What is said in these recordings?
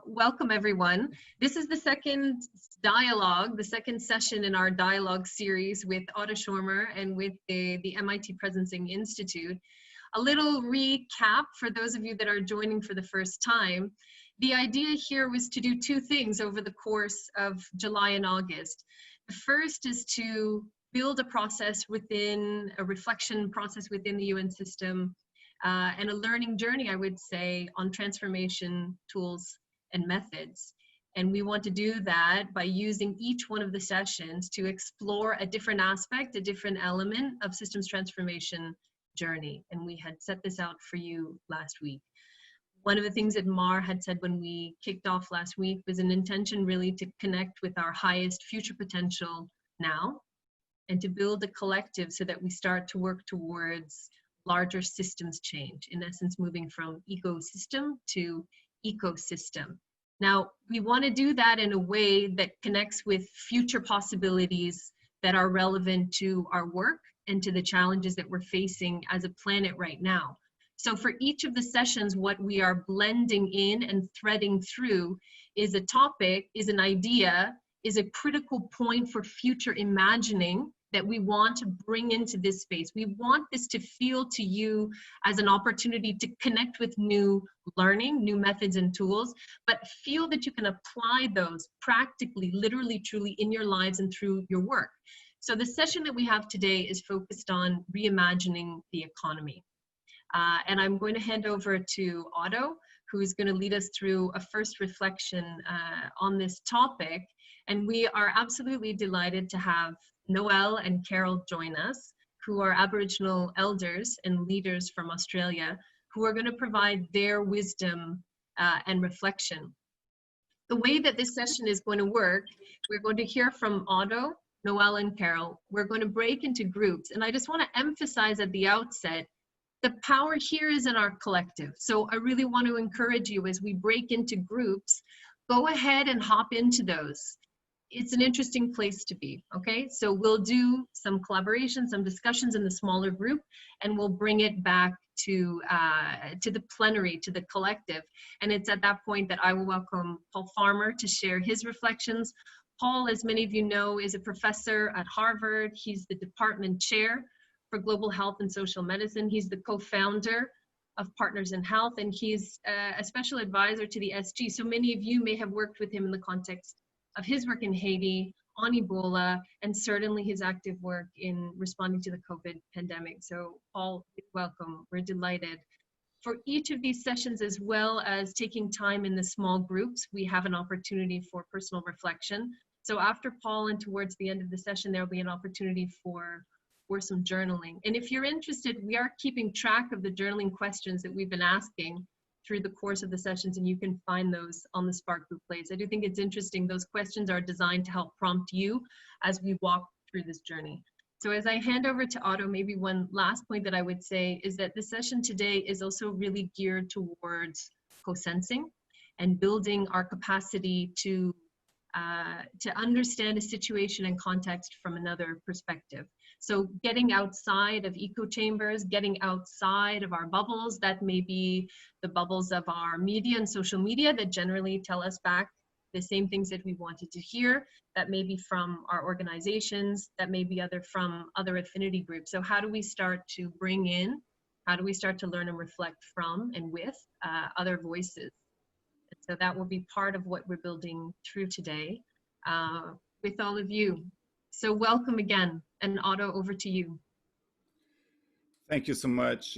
Welcome everyone. This is the second dialogue, the second session in our dialogue series with Otto Scharmer and with the MIT Presencing Institute. A little recap for those of you that are joining for the first time. The idea here was to do two things over the course of July and August. The first is to build a process within, a reflection process within the UN system, and a learning journey, I would say, on transformation tools and methods. And we want to do that by using each one of the sessions to explore a different aspect, a different element of systems transformation journey. And we had set this out for you last week. One of the things that Mar had said when we kicked off last week was an intention really to connect with our highest future potential now and to build a collective so that we start to work towards larger systems change, in essence moving from ecosystem to ecosystem. Now, we want to do that in a way that connects with future possibilities that are relevant to our work and to the challenges that we're facing as a planet right now. So for each of the sessions, what we are blending in and threading through is a topic, is an idea, is a critical point for future imagining that we want to bring into this space. We want this to feel to you as an opportunity to connect with new learning, new methods and tools, but feel that you can apply those practically, literally, truly in your lives and through your work. So the session that we have today is focused on reimagining the economy. And I'm going to hand over to Otto, who's going to lead us through a first reflection on this topic. And we are absolutely delighted to have Noelle and Carol join us, who are Aboriginal elders and leaders from Australia, who are going to provide their wisdom and reflection. The way that this session is going to work, we're going to hear from Otto, Noelle, and Carol. We're going to break into groups. And I just want to emphasize at the outset, the power here is in our collective. So I really want to encourage you as we break into groups, go ahead and hop into those. It's an interesting place to be, okay? So we'll do some collaboration, some discussions in the smaller group, and we'll bring it back to the plenary, to the collective. And it's at that point that I will welcome Paul Farmer to share his reflections. Paul, as many of you know, is a professor at Harvard. He's the department chair for global health and social medicine. He's the co-founder of Partners in Health, and he's a special advisor to the SG. So many of you may have worked with him in the context of his work in Haiti, on Ebola, and certainly his active work in responding to the COVID pandemic. So Paul, welcome, we're delighted. For each of these sessions, as well as taking time in the small groups, we have an opportunity for personal reflection. So after Paul and towards the end of the session, there'll be an opportunity for some journaling. And if you're interested, we are keeping track of the journaling questions that we've been asking through the course of the sessions, and you can find those on the Spark Group plates. I do think it's interesting. Those questions are designed to help prompt you as we walk through this journey. So as I hand over to Otto, maybe one last point that I would say is that the session today is also really geared towards co-sensing and building our capacity to understand a situation and context from another perspective. So getting outside of echo chambers, getting outside of our bubbles, that may be the bubbles of our media and social media that generally tell us back the same things that we wanted to hear, that may be from our organizations, that may be from other affinity groups. So how do we start to bring in, how do we start to learn and reflect from and with other voices? And so that will be part of what we're building through today with all of you. So welcome again, and Otto, over to you. Thank you so much,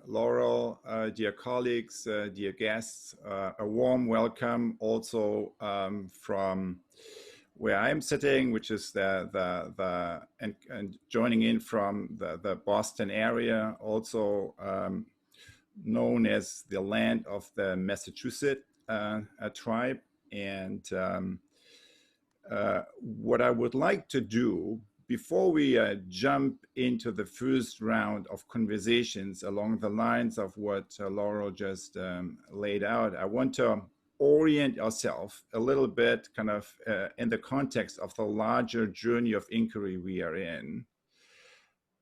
Laurel, dear colleagues, dear guests. A warm welcome also from where I'm sitting, which is and joining in from the Boston area, also known as the land of the Massachusetts tribe. And what I would like to do before we jump into the first round of conversations along the lines of what Laurel just laid out, I want to orient ourselves a little bit kind of in the context of the larger journey of inquiry we are in.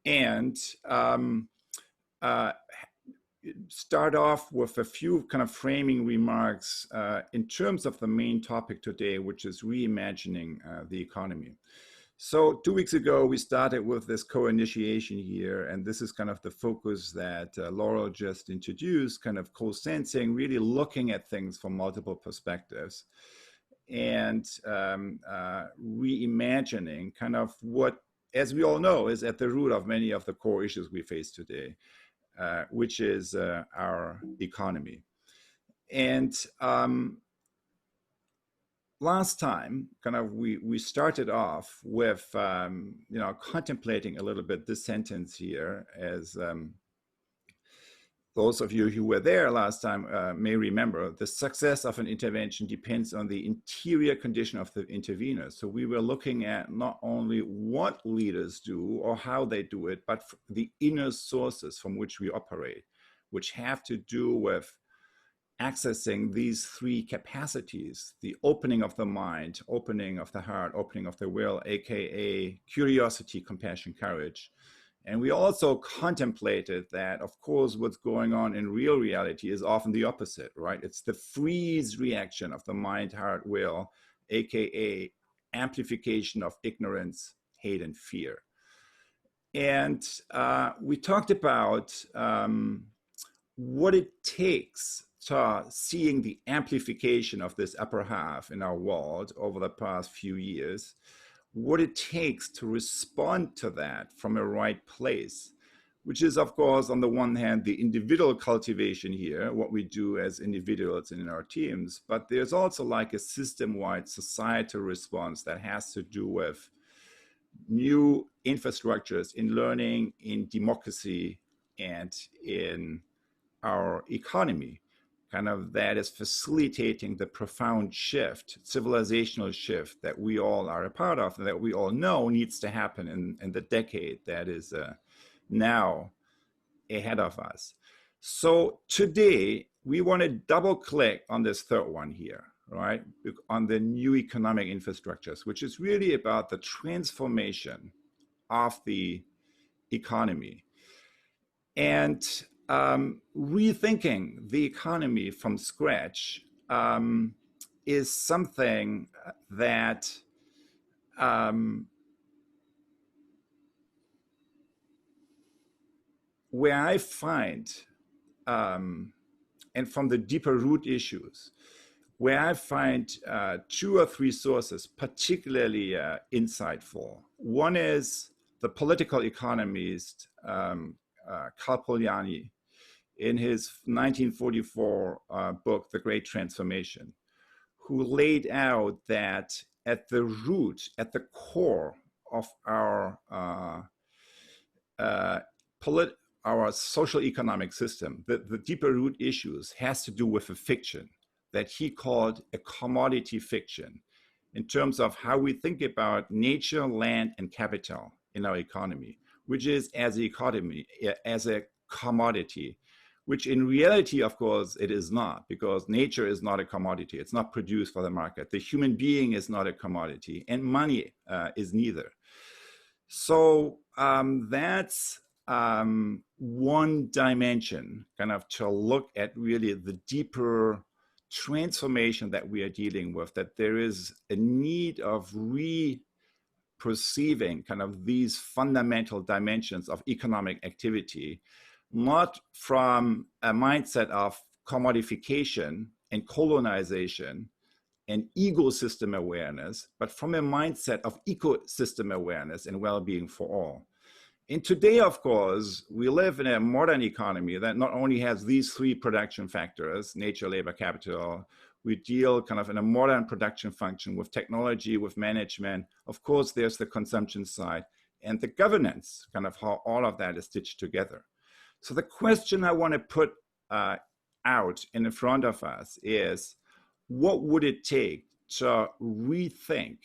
And start off with a few kind of framing remarks in terms of the main topic today, which is reimagining the economy. So 2 weeks ago, we started with this co-initiation here, and this is kind of the focus that Laurel just introduced, kind of co-sensing, really looking at things from multiple perspectives and reimagining kind of what, as we all know, is at the root of many of the core issues we face today, which is our economy. And last time, kind of, we started off with, contemplating a little bit this sentence here, as those of you who were there last time may remember. The success of an intervention depends on the interior condition of the intervener. So we were looking at not only what leaders do or how they do it, but the inner sources from which we operate, which have to do with accessing these three capacities: the opening of the mind, opening of the heart, opening of the will, aka curiosity, compassion, courage. And we also contemplated that, of course, what's going on in real reality is often the opposite, right? It's the freeze reaction of the mind, heart, will, aka amplification of ignorance, hate, and fear. And we talked about what it takes to seeing the amplification of this upper half in our world over the past few years, what it takes to respond to that from a right place, which is, of course, on the one hand, the individual cultivation here, what we do as individuals and in our teams, but there's also like a system-wide societal response that has to do with new infrastructures in learning, in democracy, and in our economy, kind of, that is facilitating the profound shift, civilizational shift that we all are a part of and that we all know needs to happen in the decade that is now ahead of us. So today, we want to double click on this third one here, right? On the new economic infrastructures, which is really about the transformation of the economy. And rethinking the economy from scratch is something that where I find, and from the deeper root issues, where I find 2 or 3 sources particularly insightful. One is the political economist Polanyi, in his 1944 book, The Great Transformation, who laid out that at the root, at the core of our social economic system, the deeper root issues has to do with a fiction that he called a commodity fiction, in terms of how we think about nature, land, and capital in our economy, which is as a commodity, which in reality, of course, it is not, because nature is not a commodity. It's not produced for the market. The human being is not a commodity, and money is neither. So that's one dimension, kind of, to look at really the deeper transformation that we are dealing with, that there is a need of perceiving kind of these fundamental dimensions of economic activity, not from a mindset of commodification and colonization and ecosystem awareness, but from a mindset of ecosystem awareness and well-being for all. And today, of course, we live in a modern economy that not only has these 3 production factors, nature, labor, capital. We deal kind of in a modern production function with technology, with management. Of course, there's the consumption side and the governance, kind of how all of that is stitched together. So the question I want to put out in front of us is, what would it take to rethink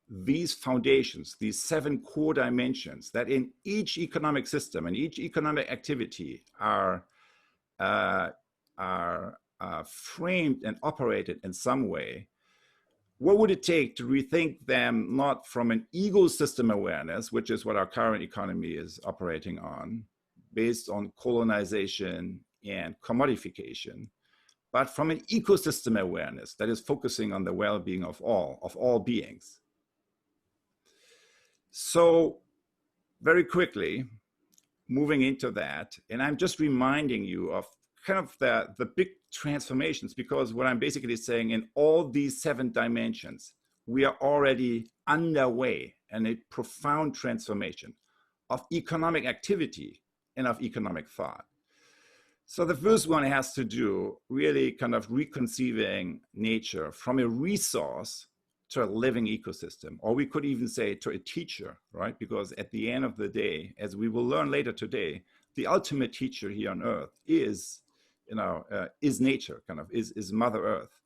these foundations, these 7 core dimensions that in each economic system and each economic activity are framed and operated in some way? What would it take to rethink them, not from an ecosystem awareness, which is what our current economy is operating on, based on colonization, and commodification, but from an ecosystem awareness that is focusing on the well-being of all beings. So very quickly, moving into that, and I'm just reminding you of kind of the big transformations, because what I'm basically saying, in all these 7 dimensions, we are already underway in a profound transformation of economic activity and of economic thought. So the first one has to do really kind of reconceiving nature from a resource to a living ecosystem, or we could even say to a teacher, right? Because at the end of the day, as we will learn later today, the ultimate teacher here on Earth is, is nature, is Mother Earth,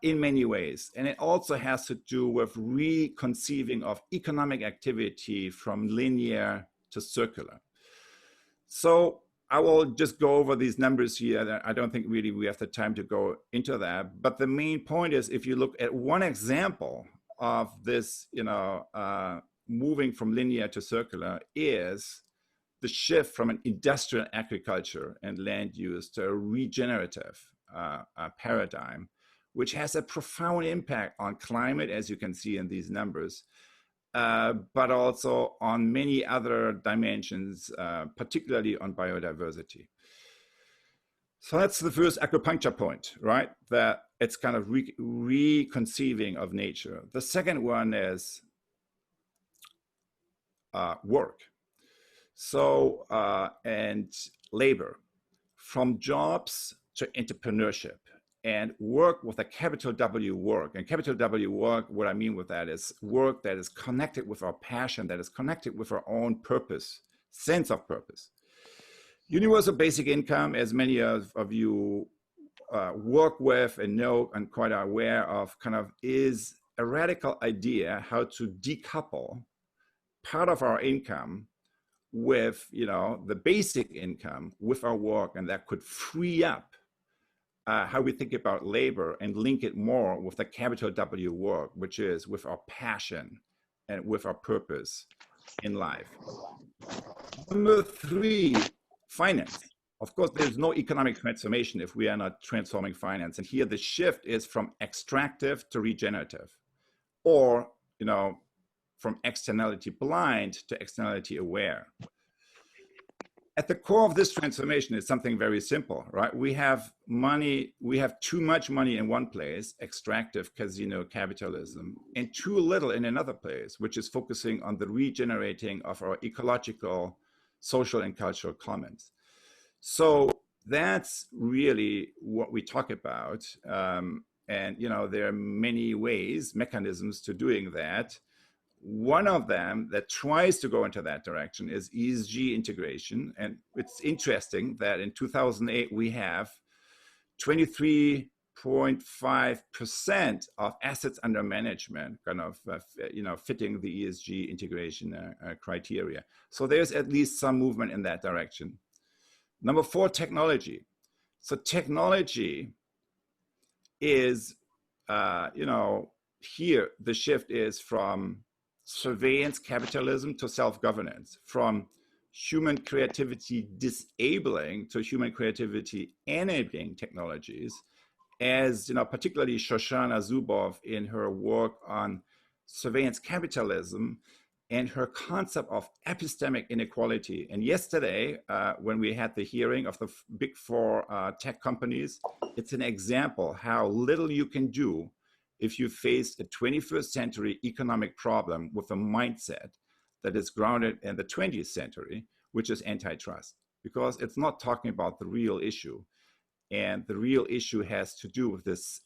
in many ways. And it also has to do with reconceiving of economic activity from linear to circular. So I will just go over these numbers here. I don't think really we have the time to go into that. But the main point is, if you look at one example of this, moving from linear to circular, is the shift from an industrial agriculture and land use to a regenerative paradigm, which has a profound impact on climate, as you can see in these numbers, but also on many other dimensions, particularly on biodiversity. So that's the first acupuncture point, right? That it's kind of reconceiving of nature. The second one is work. So, and labor, from jobs to entrepreneurship. And work with a capital W, work. And capital W work, what I mean with that is work that is connected with our passion, that is connected with our own purpose, sense of purpose. Universal basic income, as many of you work with and know and quite are aware of, kind of is a radical idea how to decouple part of our income with, the basic income with our work, and that could free up how we think about labor and link it more with the capital W work, which is with our passion and with our purpose in life. Number 3, finance. Of course, there's no economic transformation if we are not transforming finance. And here the shift is from extractive to regenerative, or, from externality blind to externality aware. At the core of this transformation is something very simple, right? We have money, we have too much money in one place, extractive casino capitalism, and too little in another place, which is focusing on the regenerating of our ecological, social, and cultural commons. So that's really what we talk about. And, there are many ways, mechanisms to doing that. One of them that tries to go into that direction is ESG integration. And it's interesting that in 2008, we have 23.5% of assets under management kind of, fitting the ESG integration criteria. So there's at least some movement in that direction. Number 4, technology. So technology is, here the shift is from surveillance capitalism to self-governance, from human creativity disabling to human creativity enabling technologies, as particularly Shoshana Zuboff in her work on surveillance capitalism and her concept of epistemic inequality. And yesterday, when we had the hearing of the big 4 tech companies, it's an example how little you can do if you face a 21st century economic problem with a mindset that is grounded in the 20th century, which is antitrust, because it's not talking about the real issue. And the real issue has to do with this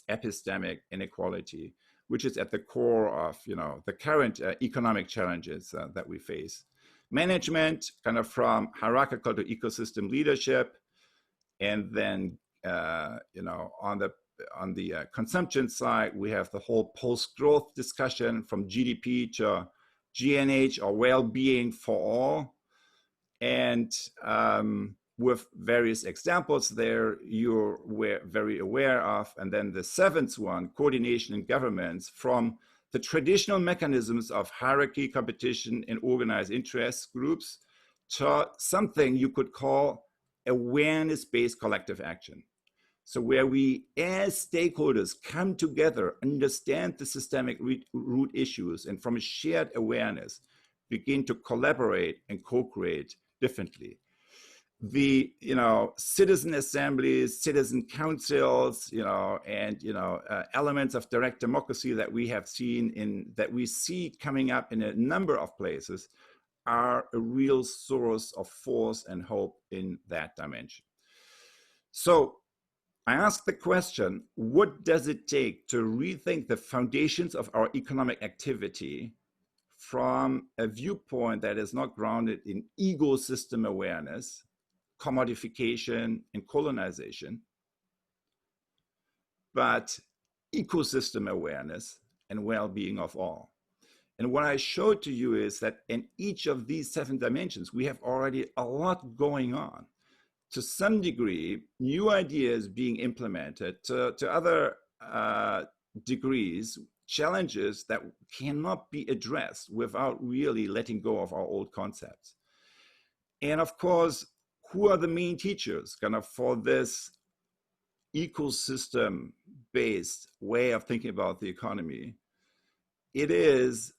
epistemic inequality, which is at the core of the current economic challenges that we face. Management, kind of from hierarchical to ecosystem leadership, and then on the consumption side, we have the whole post-growth discussion from GDP to GNH, or well-being for all, and with various examples there you're very aware of. And then the 7th one, coordination in governments, from the traditional mechanisms of hierarchy, competition, and organized interest groups to something you could call awareness-based collective action. So where we as stakeholders come together, understand the systemic root issues, and from a shared awareness, begin to collaborate and co-create differently. The citizen assemblies, citizen councils, elements of direct democracy that we have seen that we see coming up in a number of places are a real source of force and hope in that dimension. So I ask the question, what does it take to rethink the foundations of our economic activity from a viewpoint that is not grounded in ecosystem awareness, commodification, and colonization, but ecosystem awareness and well-being of all? And what I showed to you is that in each of these 7 dimensions, we have already a lot going on. To some degree, new ideas being implemented, to other degrees, challenges that cannot be addressed without really letting go of our old concepts. And of course, who are the main teachers kind of for this ecosystem-based way of thinking about the economy? It is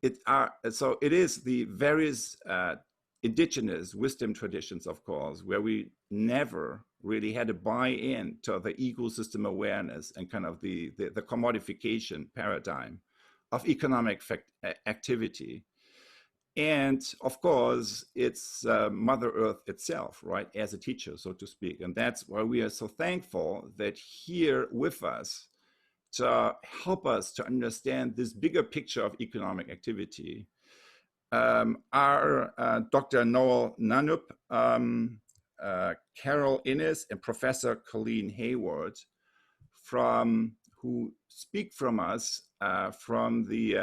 the various indigenous wisdom traditions, of course, where we never really had a buy-in to the ecosystem awareness and kind of the commodification paradigm of economic activity. And of course, it's Mother Earth itself, right, as a teacher, so to speak. And that's why we are so thankful that here with us to help us to understand this bigger picture of economic activity are Dr. Noel Nanup, Carol Innes, and Professor Colleen Hayward, who speak from us from the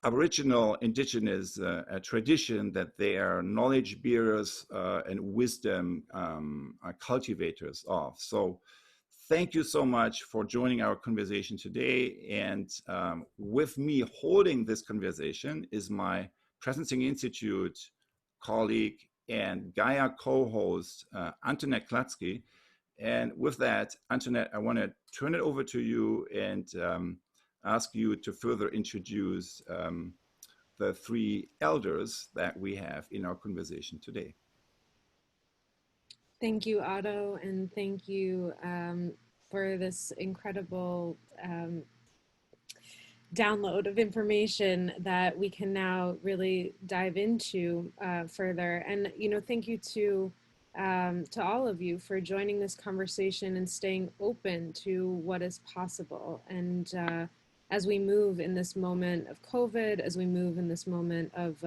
Aboriginal indigenous tradition, that they are knowledge bearers and wisdom cultivators of. So thank you so much for joining our conversation today. And with me holding this conversation is my Presencing Institute colleague and Gaia co-host, Antoinette Klatsky. And with that, Antoinette, I want to turn it over to you and ask you to further introduce the 3 elders that we have in our conversation today. Thank you, Otto, and thank you for this incredible download of information that we can now really dive into further. And thank you to all of you for joining this conversation and staying open to what is possible. And as we move in this moment of COVID, as we move in this moment of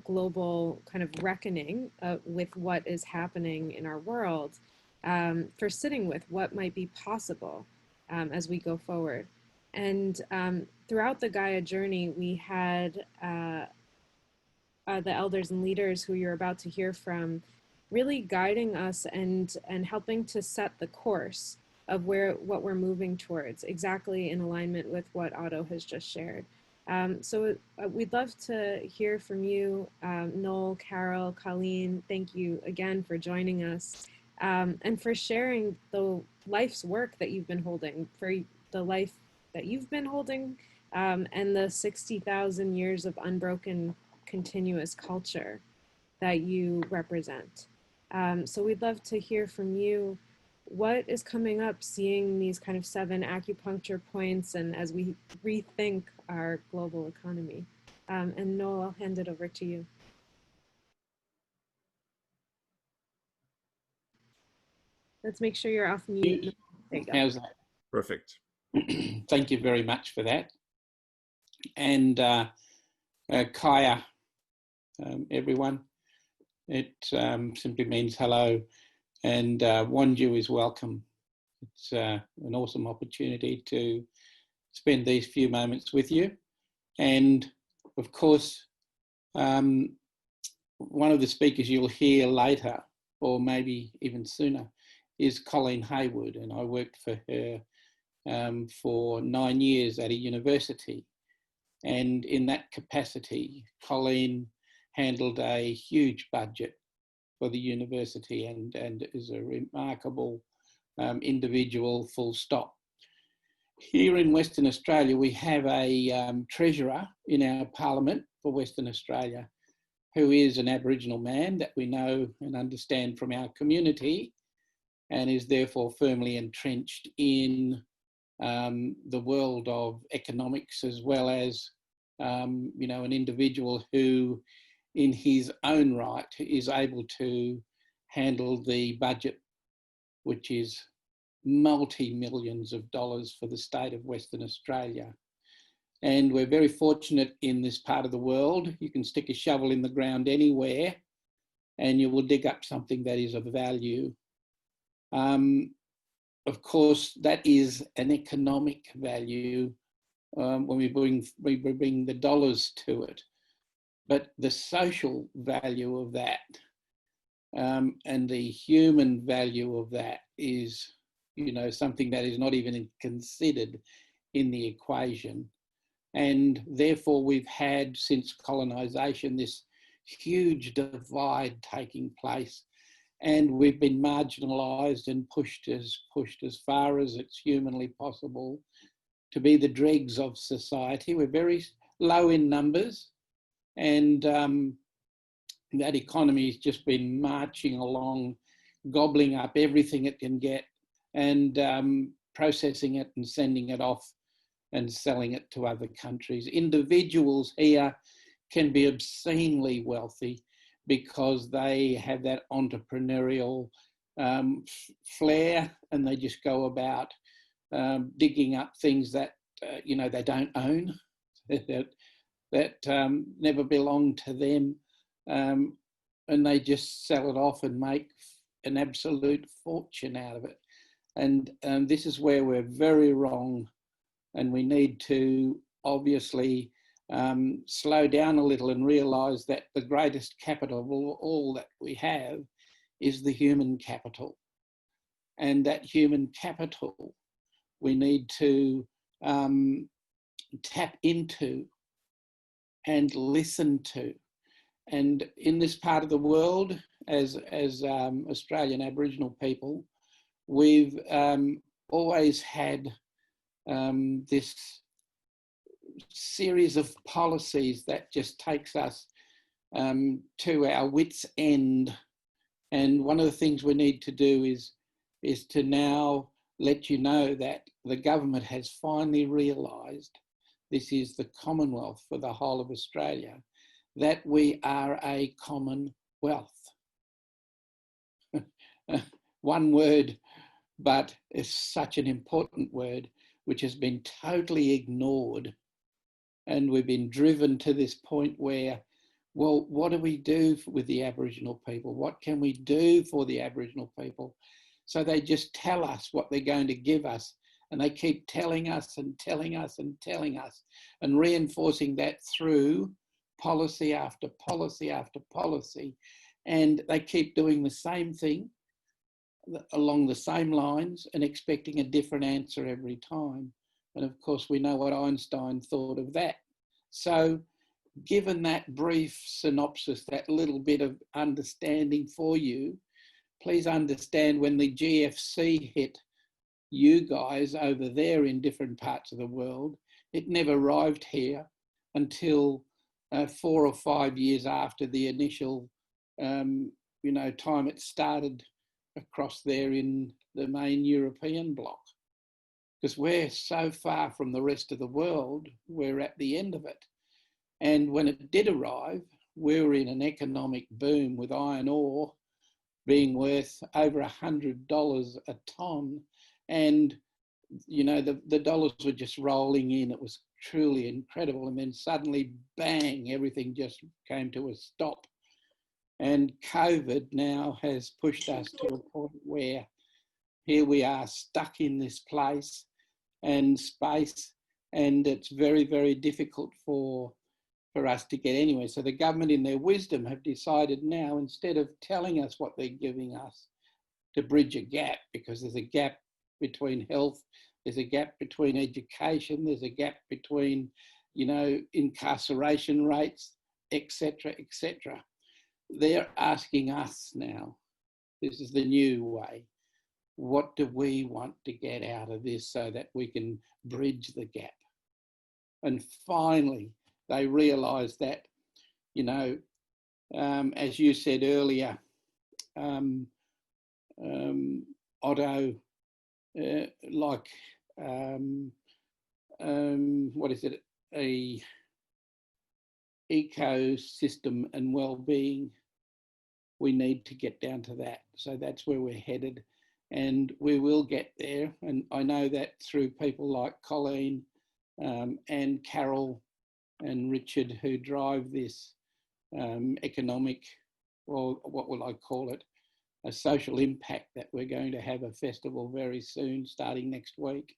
global kind of reckoning with what is happening in our world, for sitting with what might be possible as we go forward. And throughout the Gaia journey, we had the elders and leaders who you're about to hear from really guiding us and helping to set the course of what we're moving towards, exactly in alignment with what Otto has just shared. So we'd love to hear from you, Noel, Carol, Colleen. Thank you again for joining us and for sharing the life's work that you've been holding, for the life that you've been holding, and the 60,000 years of unbroken continuous culture that you represent. So we'd love to hear from you. What is coming up, seeing these kind of 7 acupuncture points and as we rethink our global economy? And Noel, I'll hand it over to you. Let's make sure you're off mute. There you go. How's that? Perfect. Thank you very much for that. And Kaya, everyone. It simply means hello. And Wanju is welcome. It's an awesome opportunity to spend these few moments with you. And of course, one of the speakers you'll hear later, or maybe even sooner, is Colleen Hayward. And I worked for her for 9 years at a university. And in that capacity, Colleen handled a huge budget for the university and is a remarkable individual, full stop. Here in Western Australia, we have a treasurer in our parliament for Western Australia who is an Aboriginal man that we know and understand from our community and is therefore firmly entrenched in the world of economics, as well as, you know, an individual who in his own right is able to handle the budget, which is multi-millions of dollars for the state of Western Australia. And we're very fortunate in this part of the world. You can stick a shovel in the ground anywhere and you will dig up something that is of value. Of course, that is an economic value when we bring the dollars to it. But the social value of that and the human value of that is, you know, something that is not even considered in the equation. And therefore we've had, since colonisation, this huge divide taking place, and we've been marginalised and pushed as far as it's humanly possible to be the dregs of society. We're very low in numbers, and that economy has just been marching along, gobbling up everything it can get and processing it and sending it off and selling it to other countries. Individuals here can be obscenely wealthy because they have that entrepreneurial flair, and they just go about digging up things that you know, they don't own, that never belong to them, and they just sell it off and make an absolute fortune out of it. And this is where we're very wrong, and we need to obviously slow down a little and realise that the greatest capital of all that we have is the human capital. And that human capital we need to tap into and listen to. And in this part of the world, as Australian Aboriginal people, we've always had this series of policies that just takes us to our wits' end. And one of the things we need to do is to now let you know that the government has finally realised, this is the Commonwealth for the whole of Australia, that we are a commonwealth. One word, but it's such an important word, which has been totally ignored. And we've been driven to this point where, well, what do we do with the Aboriginal people? What can we do for the Aboriginal people? So they just tell us what they're going to give us, and they keep telling us and telling us and telling us, and reinforcing that through policy after policy after policy. And they keep doing the same thing along the same lines and expecting a different answer every time. And of course, we know what Einstein thought of that. So given that brief synopsis, that little bit of understanding for you, please understand when the GFC hit you guys over there in different parts of the world, it never arrived here until 4 or 5 years after the initial you know, time it started across there in the main European bloc. Because we're so far from the rest of the world, we're at the end of it. And when it did arrive, we were in an economic boom with iron ore being worth over $100 a tonne. And, you know, the dollars were just rolling in. It was truly incredible. And then suddenly, bang, everything just came to a stop. And COVID now has pushed us to a point where here we are stuck in this place and space, and it's very, very difficult for us to get anywhere. So the government, in their wisdom, have decided now, instead of telling us what they're giving us, to bridge a gap, because there's a gap between health, there's a gap between education, there's a gap between, you know, incarceration rates, etc., etc. They're asking us now, this is the new way, what do we want to get out of this so that we can bridge the gap? And finally, they realise that, you know, as you said earlier, Otto, like, what is it, a ecosystem and well-being, we need to get down to that. So that's where we're headed, and we will get there. And I know that through people like Colleen and Carol and Richard, who drive this economic, or what will I call it, a social impact, that we're going to have a festival very soon, starting next week.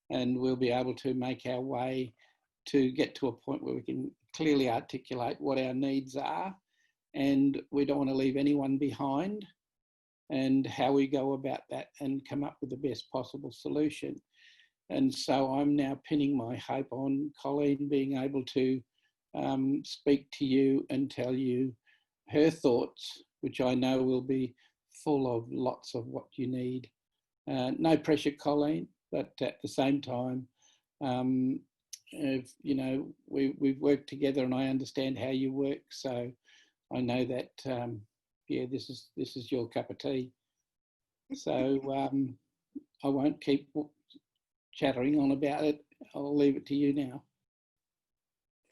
And we'll be able to make our way to get to a point where we can clearly articulate what our needs are, and we don't want to leave anyone behind, and how we go about that and come up with the best possible solution. And so I'm now pinning my hope on Colleen being able to speak to you and tell you her thoughts, which I know will be full of lots of what you need. No pressure, Colleen, but at the same time, if, you know, we've worked together and I understand how you work, so I know that, yeah, this is your cup of tea. So I won't keep chattering on about it. I'll leave it to you now.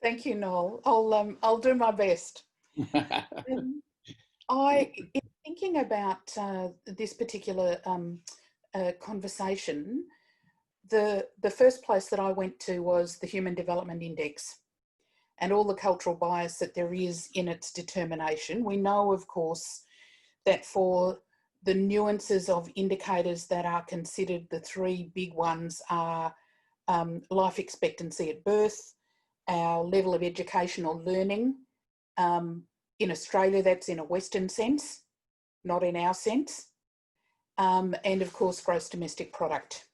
Thank you, Noel. I'll do my best. In thinking about this particular conversation, the first place that I went to was the Human Development Index and all the cultural bias that there is in its determination. We know, of course, that for the nuances of indicators that are considered, the three big ones are life expectancy at birth, our level of education or learning. In Australia, that's in a Western sense, not in our sense. And of course, gross domestic product.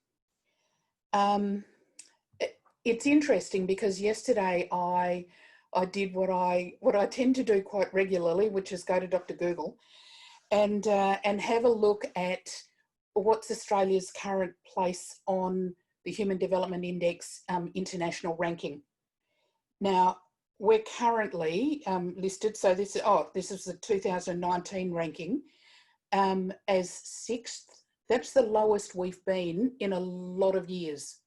It's interesting because yesterday I did what I tend to do quite regularly, which is go to Dr. Google and have a look at what's Australia's current place on the Human Development Index international ranking. Now, we're currently listed, so this is the 2019 ranking, as 6th. That's the lowest we've been in a lot of years.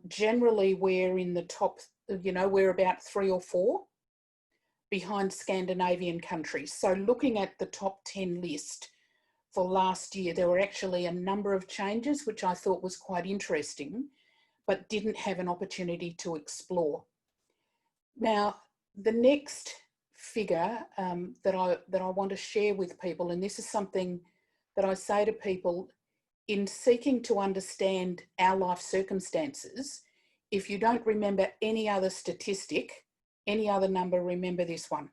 Generally, we're in the top, you know, we're about 3 or 4 behind Scandinavian countries. So looking at the top 10 list for last year, there were actually a number of changes, which I thought was quite interesting, but didn't have an opportunity to explore. Now, the next figure that I want to share with people, and this is something that I say to people in seeking to understand our life circumstances, if you don't remember any other statistic, any other number, remember this one.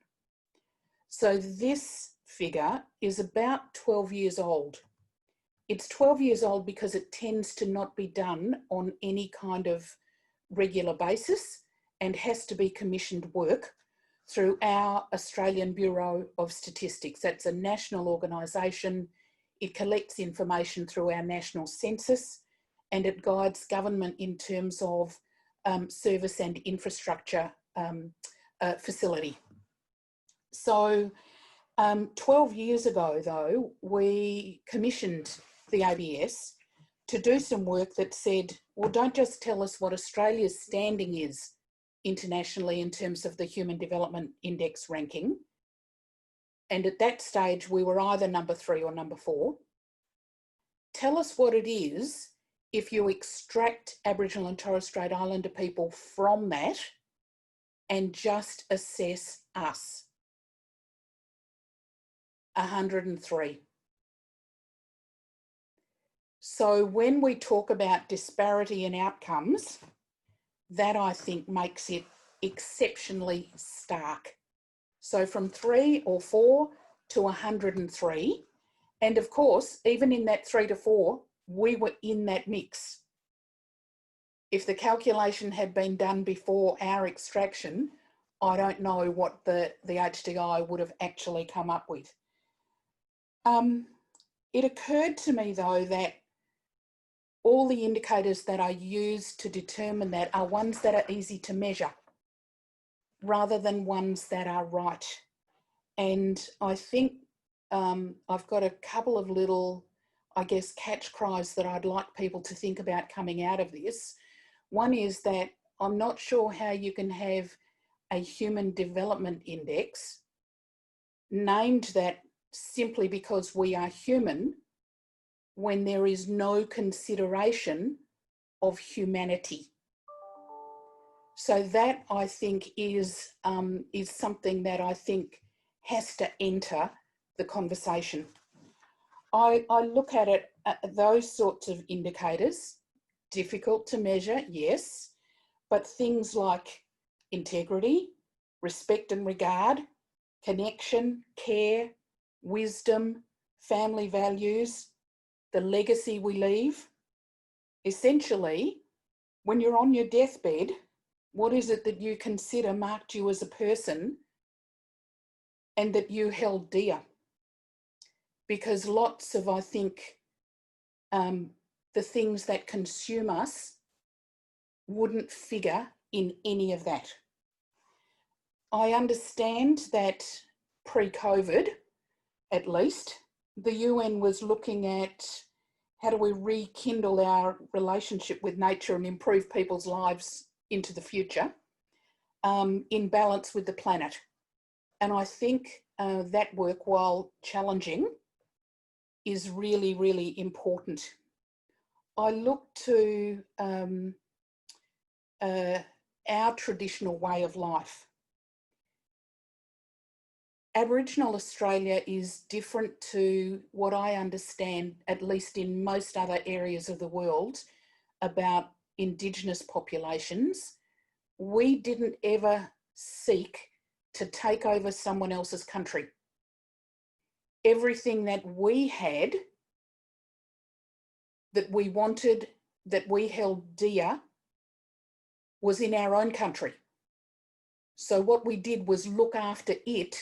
So this figure is about 12 years old. It's 12 years old because it tends to not be done on any kind of regular basis and has to be commissioned work through our Australian Bureau of Statistics. That's a national organisation. It collects information through our national census, and it guides government in terms of service and infrastructure facility. So 12 years ago, though, we commissioned the ABS to do some work that said, well, don't just tell us what Australia's standing is internationally in terms of the Human Development Index ranking. And at that stage, we were either number 3 or number 4. Tell us what it is if you extract Aboriginal and Torres Strait Islander people from that and just assess us. 103. So when we talk about disparity in outcomes, that I think makes it exceptionally stark. So from 3 or 4 to 103. And of course, even in that 3 to 4, we were in that mix. If the calculation had been done before our extraction, I don't know what the HDI would have actually come up with. It occurred to me though that all the indicators that I use to determine that are ones that are easy to measure rather than ones that are right. And I think I've got a couple of little, I guess, catch cries that I'd like people to think about coming out of this. One is that I'm not sure how you can have a human development index named that simply because we are human when there is no consideration of humanity. So that, I think, is something that I think has to enter the conversation. I look at it, those sorts of indicators, difficult to measure, yes, but things like integrity, respect and regard, connection, care, wisdom, family values, the legacy we leave. Essentially, when you're on your deathbed, what is it that you consider marked you as a person and that you held dear? Because lots of, I think, the things that consume us wouldn't figure in any of that. I understand that pre-COVID, at least, the UN was looking at how do we rekindle our relationship with nature and improve people's lives into the future in balance with the planet. And I think that work, while challenging, is really, really important. I look to our traditional way of life. Aboriginal Australia is different to what I understand, at least in most other areas of the world, about Indigenous populations. We didn't ever seek to take over someone else's country. Everything that we had, that we wanted, that we held dear, was in our own country. So what we did was look after it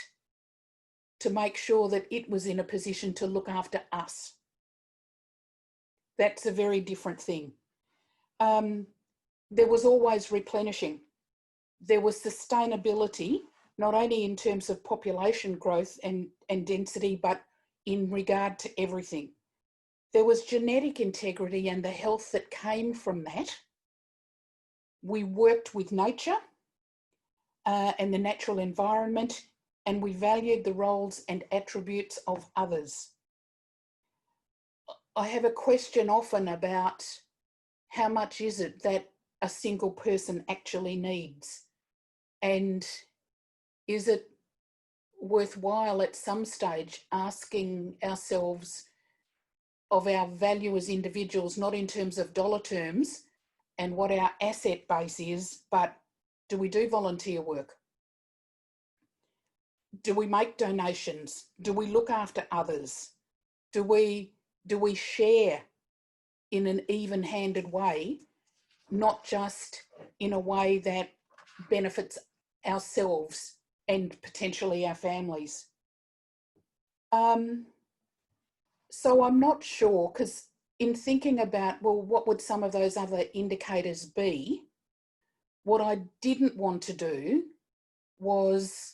to make sure that it was in a position to look after us. That's a very different thing. There was always replenishing. There was sustainability, not only in terms of population growth and density, but in regard to everything. There was genetic integrity and the health that came from that. We worked with nature and the natural environment, and we valued the roles and attributes of others. I have a question often about how much is it that a single person actually needs? And is it worthwhile at some stage asking ourselves of our value as individuals, not in terms of dollar terms and what our asset base is, but do we do volunteer work? Do we make donations? Do we look after others? Do we share in an even-handed way, not just in a way that benefits ourselves and potentially our families? So I'm not sure, because in thinking about, well, what would some of those other indicators be? What I didn't want to do was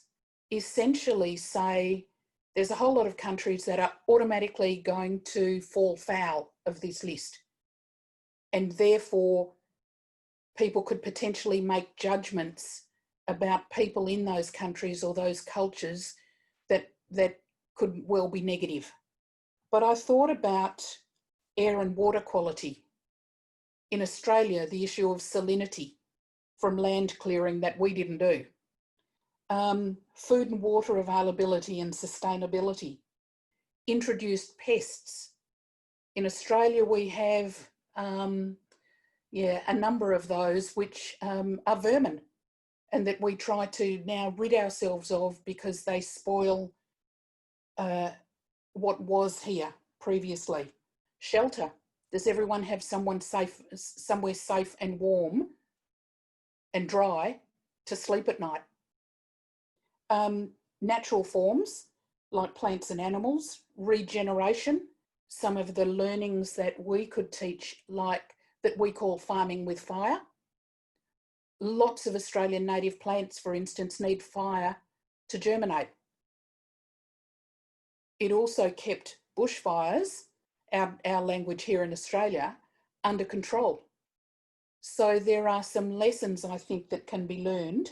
essentially say there's a whole lot of countries that are automatically going to fall foul of this list. And therefore, people could potentially make judgments about people in those countries or those cultures that could well be negative. But I thought about air and water quality. In Australia, the issue of salinity from land clearing that we didn't do. Food and water availability and sustainability. Introduced pests. In Australia, we have a number of those which are vermin and that we try to now rid ourselves of because they spoil what was here previously. Shelter. Does everyone have somewhere safe and warm and dry to sleep at night? natural forms like plants and animals, regeneration, some of the learnings that we could teach, like that we call farming with fire. Lots of Australian native plants, for instance, need fire to germinate. It also kept bushfires, our language here in Australia, under control. So there are some lessons, I think, that can be learned.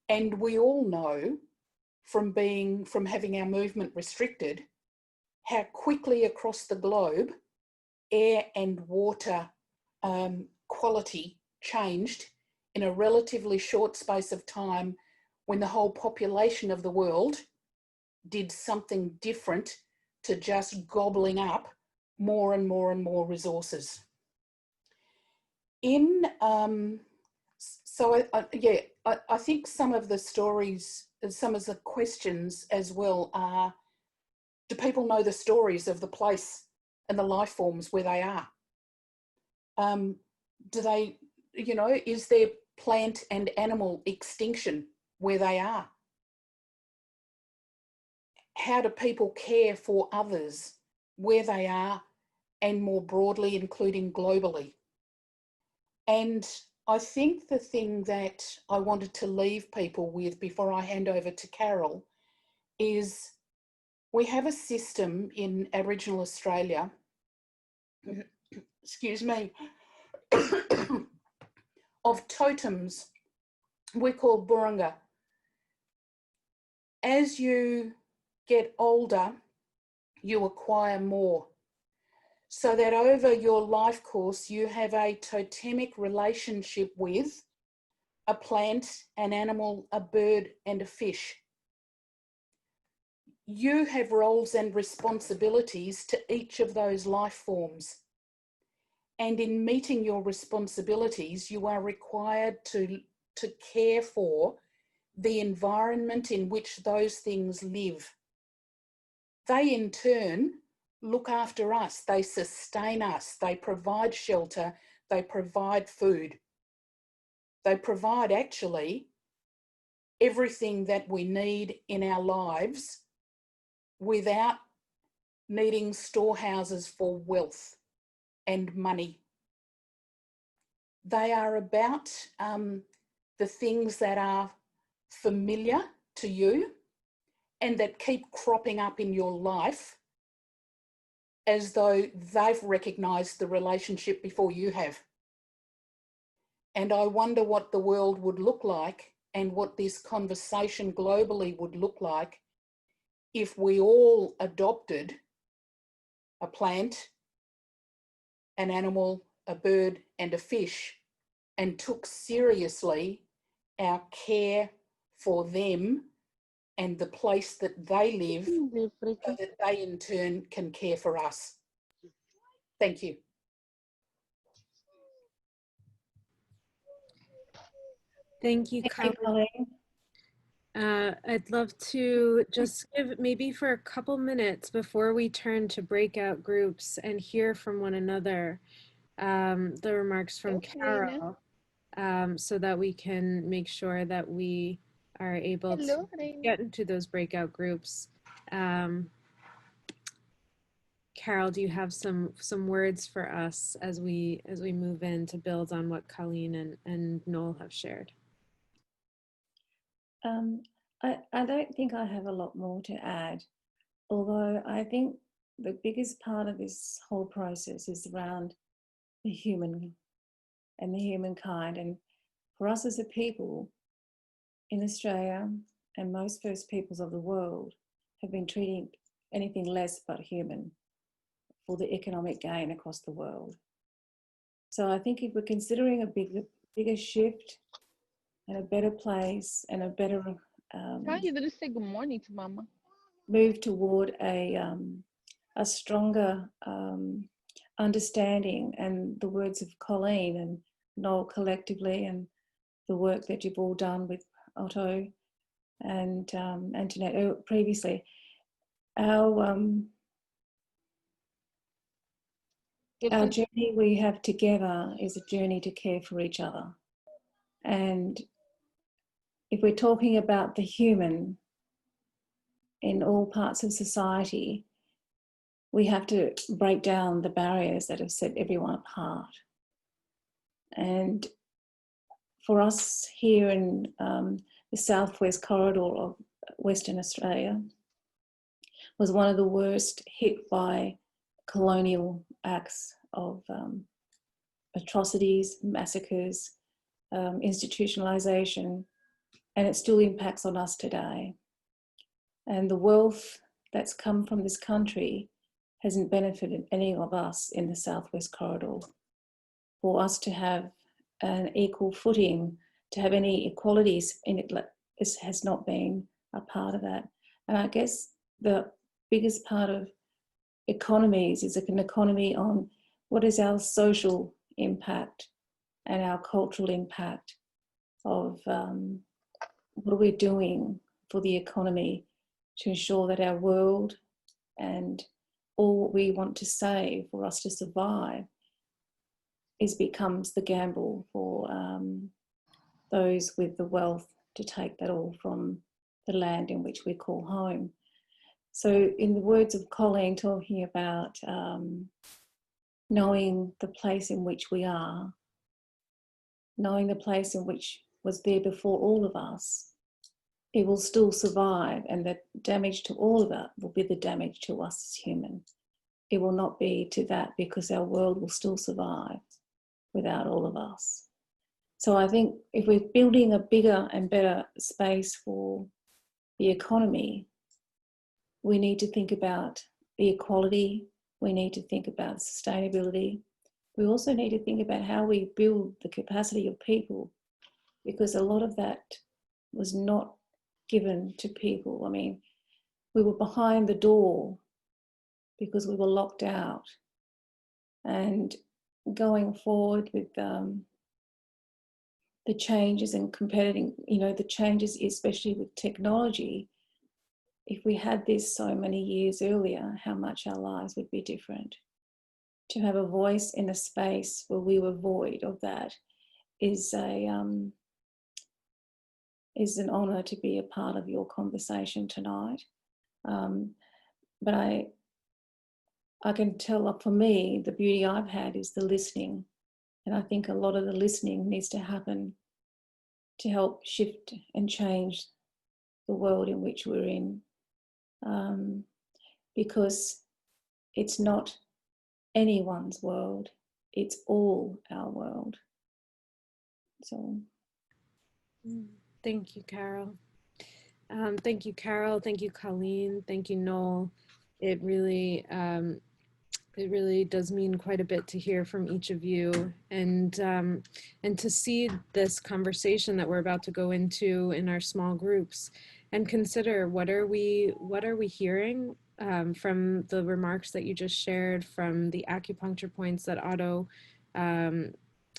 And we all know from having our movement restricted, how quickly across the globe air and water quality changed in a relatively short space of time when the whole population of the world did something different to just gobbling up more and more and more resources. I think some of the stories, some of the questions as well are, do people know the stories of the place and the life forms where they are? Do they, you know, is there plant and animal extinction where they are? How do people care for others where they are, and more broadly, including globally? And I think the thing that I wanted to leave people with before I hand over to Carol is we have a system in Aboriginal Australia, excuse me, of totems we call Burunga. As you get older, you acquire more, so that over your life course, you have a totemic relationship with a plant, an animal, a bird, and a fish. You have roles and responsibilities to each of those life forms. And in meeting your responsibilities, you are required to care for the environment in which those things live. They in turn look after us, they sustain us, they provide shelter, they provide food. They provide actually everything that we need in our lives without needing storehouses for wealth and money. They are about the things that are familiar to you and that keep cropping up in your life as though they've recognised the relationship before you have. And I wonder what the world would look like and what this conversation globally would look like if we all adopted a plant, an animal, a bird, and a fish, and took seriously our care for them and the place that they live, so that they in turn can care for us. Thank you. Thank you, Colleen. I'd love to just give maybe for a couple minutes before we turn to breakout groups and hear from one another, the remarks from Carol, so that we can make sure that we are able to get into those breakout groups. Carol, do you have some words for us as we move in to build on what Colleen and Noel have shared? I don't think I have a lot more to add, although I think the biggest part of this whole process is around the human and the humankind. And for us as a people in Australia and most First Peoples of the world have been treating anything less but human for the economic gain across the world. So I think if we're considering a bigger shift and a better place and a better you just say good morning to Mama. Move toward a stronger understanding, and the words of Colleen and Noel collectively, and the work that you've all done with Otto and Antoinette previously, our journey we have together is a journey to care for each other. And if we're talking about the human, in all parts of society, we have to break down the barriers that have set everyone apart. And for us here in the southwest corridor of Western Australia, was one of the worst hit by colonial acts of atrocities, massacres, institutionalization, and it still impacts on us today. And the wealth that's come from this country hasn't benefited any of us in the Southwest Corridor. For us to have an equal footing, to have any equalities in it, has not been a part of that. And I guess the biggest part of economies is an economy on what is our social impact and our cultural impact of what are we doing for the economy to ensure that our world and all what we want to save for us to survive becomes the gamble for those with the wealth to take that all from the land in which we call home. So in the words of Colleen talking about knowing the place in which we are, knowing the place in which was there before all of us, it will still survive, and the damage to all of it will be the damage to us as human. It will not be to that, because our world will still survive without all of us. So I think if we're building a bigger and better space for the economy, we need to think about the equality, we need to think about sustainability. We also need to think about how we build the capacity of people, because a lot of that was not given to people. I mean, we were behind the door because we were locked out. And going forward with the changes and competing, the changes, especially with technology, if we had this so many years earlier, how much our lives would be different. To have a voice in a space where we were void of that is an honour to be a part of your conversation tonight. But I can tell, for me, the beauty I've had is the listening. And I think a lot of the listening needs to happen to help shift and change the world in which we're in. Because it's not anyone's world, it's all our world. So thank you, Carol. Thank you, Carol. Thank you, Colleen. Thank you, Noel. It really does mean quite a bit to hear from each of you, and to see this conversation that we're about to go into in our small groups, and consider what are we hearing from the remarks that you just shared, from the acupuncture points that Otto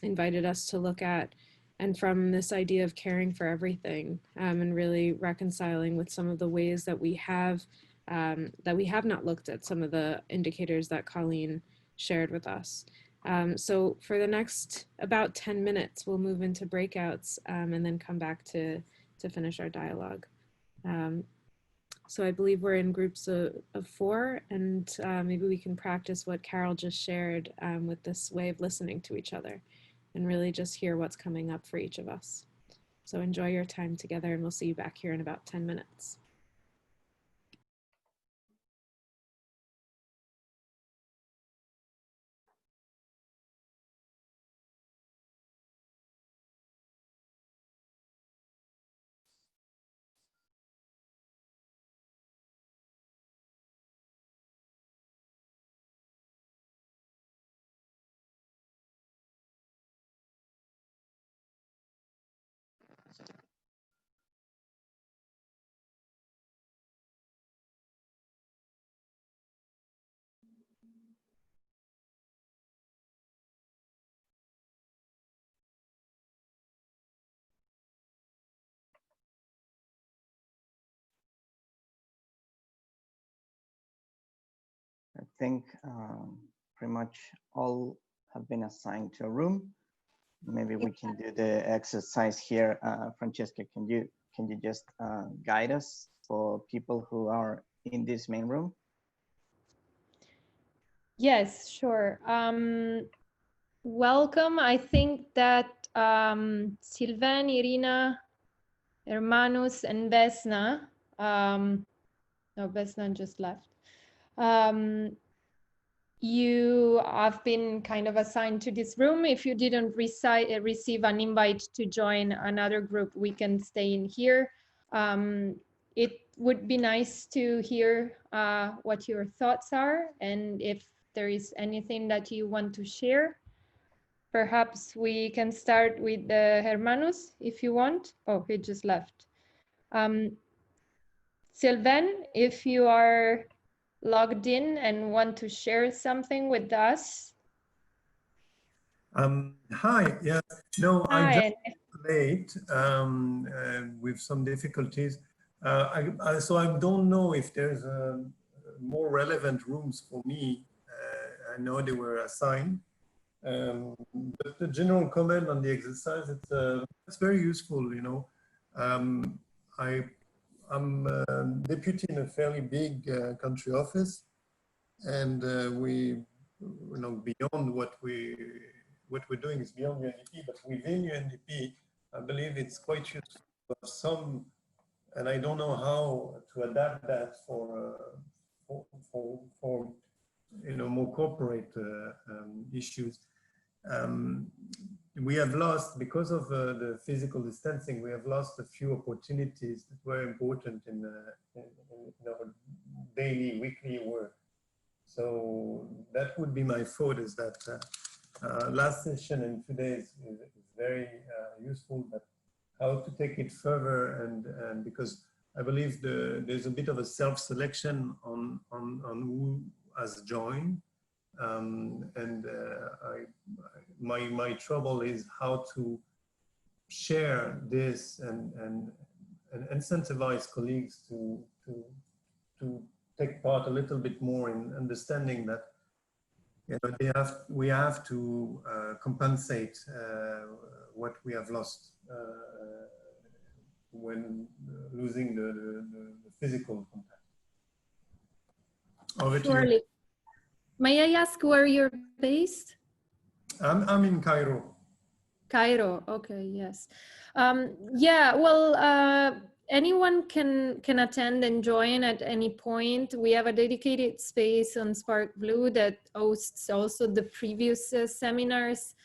invited us to look at, and from this idea of caring for everything, and really reconciling with some of the ways that we have not looked at some of the indicators that Colleen shared with us. So for the next about 10 minutes, we'll move into breakouts and then come back to finish our dialogue. So I believe we're in groups of 4, and maybe we can practice what Carol just shared with this way of listening to each other and really just hear what's coming up for each of us. So enjoy your time together, and we'll see you back here in about 10 minutes. I think pretty much all have been assigned to a room. Maybe we can do the exercise here. Francesca, can you just guide us for people who are in this main room? Yes, sure. Welcome. I think that Sylvain, Irina, Hermanus, and Vesna, no, Vesna just left. You have been kind of assigned to this room. If you didn't receive an invite to join another group, we can stay in here. It would be nice to hear what your thoughts are, and if there is anything that you want to share. Perhaps we can start with Hermanus, if you want. Oh, he just left. Sylvain, if you are logged in and want to share something with us. Hi, yeah, no, Hi. I just late with some difficulties. So I don't know if there's more relevant rooms for me. I know they were assigned. But the general comment on the exercise, it's very useful, you know. I'm deputy in a fairly big country office, and we, you know, beyond what we're doing is beyond UNDP, but within UNDP, I believe it's quite useful to have some, and I don't know how to adapt that for you know, more corporate issues. We have lost, because of the physical distancing, we have lost a few opportunities that were important in our daily, weekly work. So that would be my thought, is that last session and today is very useful, but how to take it further, and because I believe there's a bit of a self-selection on who has joined. My trouble is how to share this and incentivize colleagues to take part a little bit more in understanding that, you know, we have to compensate what we have lost when losing the physical contact. Over to you. May I ask where you're based? I'm in Cairo. Cairo, okay, yes. Yeah, well, anyone can attend and join at any point. We have a dedicated space on Spark Blue that hosts also the previous seminars.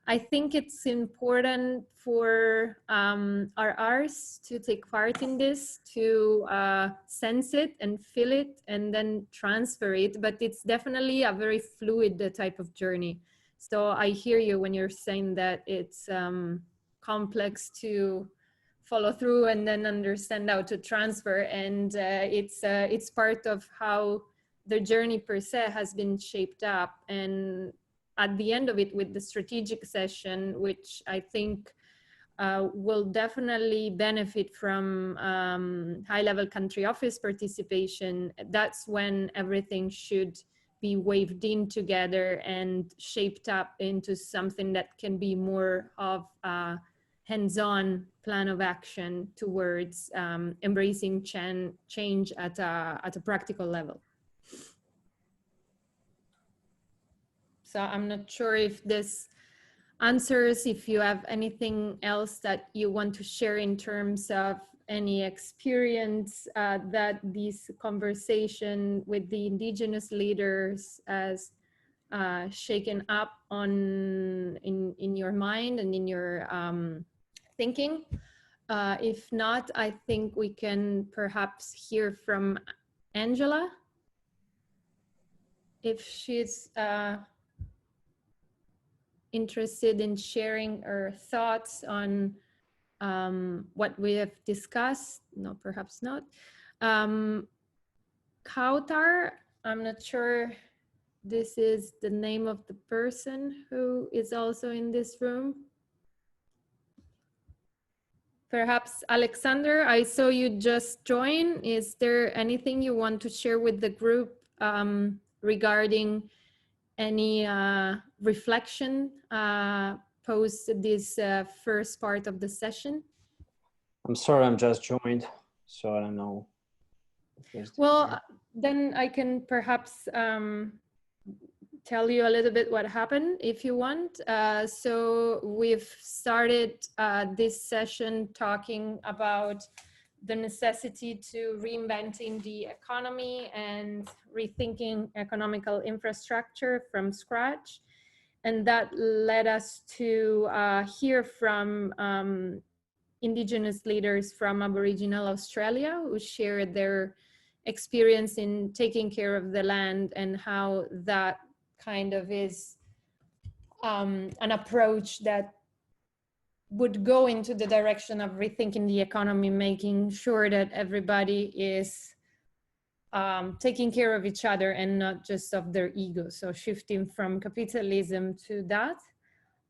I think it's important for our RRs to take part in this, to sense it and feel it and then transfer it, but it's definitely a very fluid type of journey. So I hear you when you're saying that it's complex to follow through and then understand how to transfer, and it's part of how the journey per se has been shaped up. And at the end of it, with the strategic session, which I think will definitely benefit from high-level country office participation, that's when everything should be waved in together and shaped up into something that can be more of a hands-on plan of action towards embracing change at a practical level. So I'm not sure if this answers, if you have anything else that you want to share in terms of any experience that this conversation with the indigenous leaders has shaken up on in your mind and in your thinking. If not, I think we can perhaps hear from Angela, if she's interested in sharing her thoughts on what we have discussed. No, perhaps not. Kautar, I'm not sure this is the name of the person who is also in this room. Perhaps Alexander, I saw you just join. Is there anything you want to share with the group regarding any reflection post this first part of the session? I'm sorry, I'm just joined, so I don't know Well, then I can perhaps tell you a little bit what happened if you want. So we've started this session talking about the necessity to reinventing the economy and rethinking economical infrastructure from scratch. And that led us to hear from Indigenous leaders from Aboriginal Australia who shared their experience in taking care of the land and how that kind of is an approach that would go into the direction of rethinking the economy, making sure that everybody is taking care of each other and not just of their ego. So shifting from capitalism to that.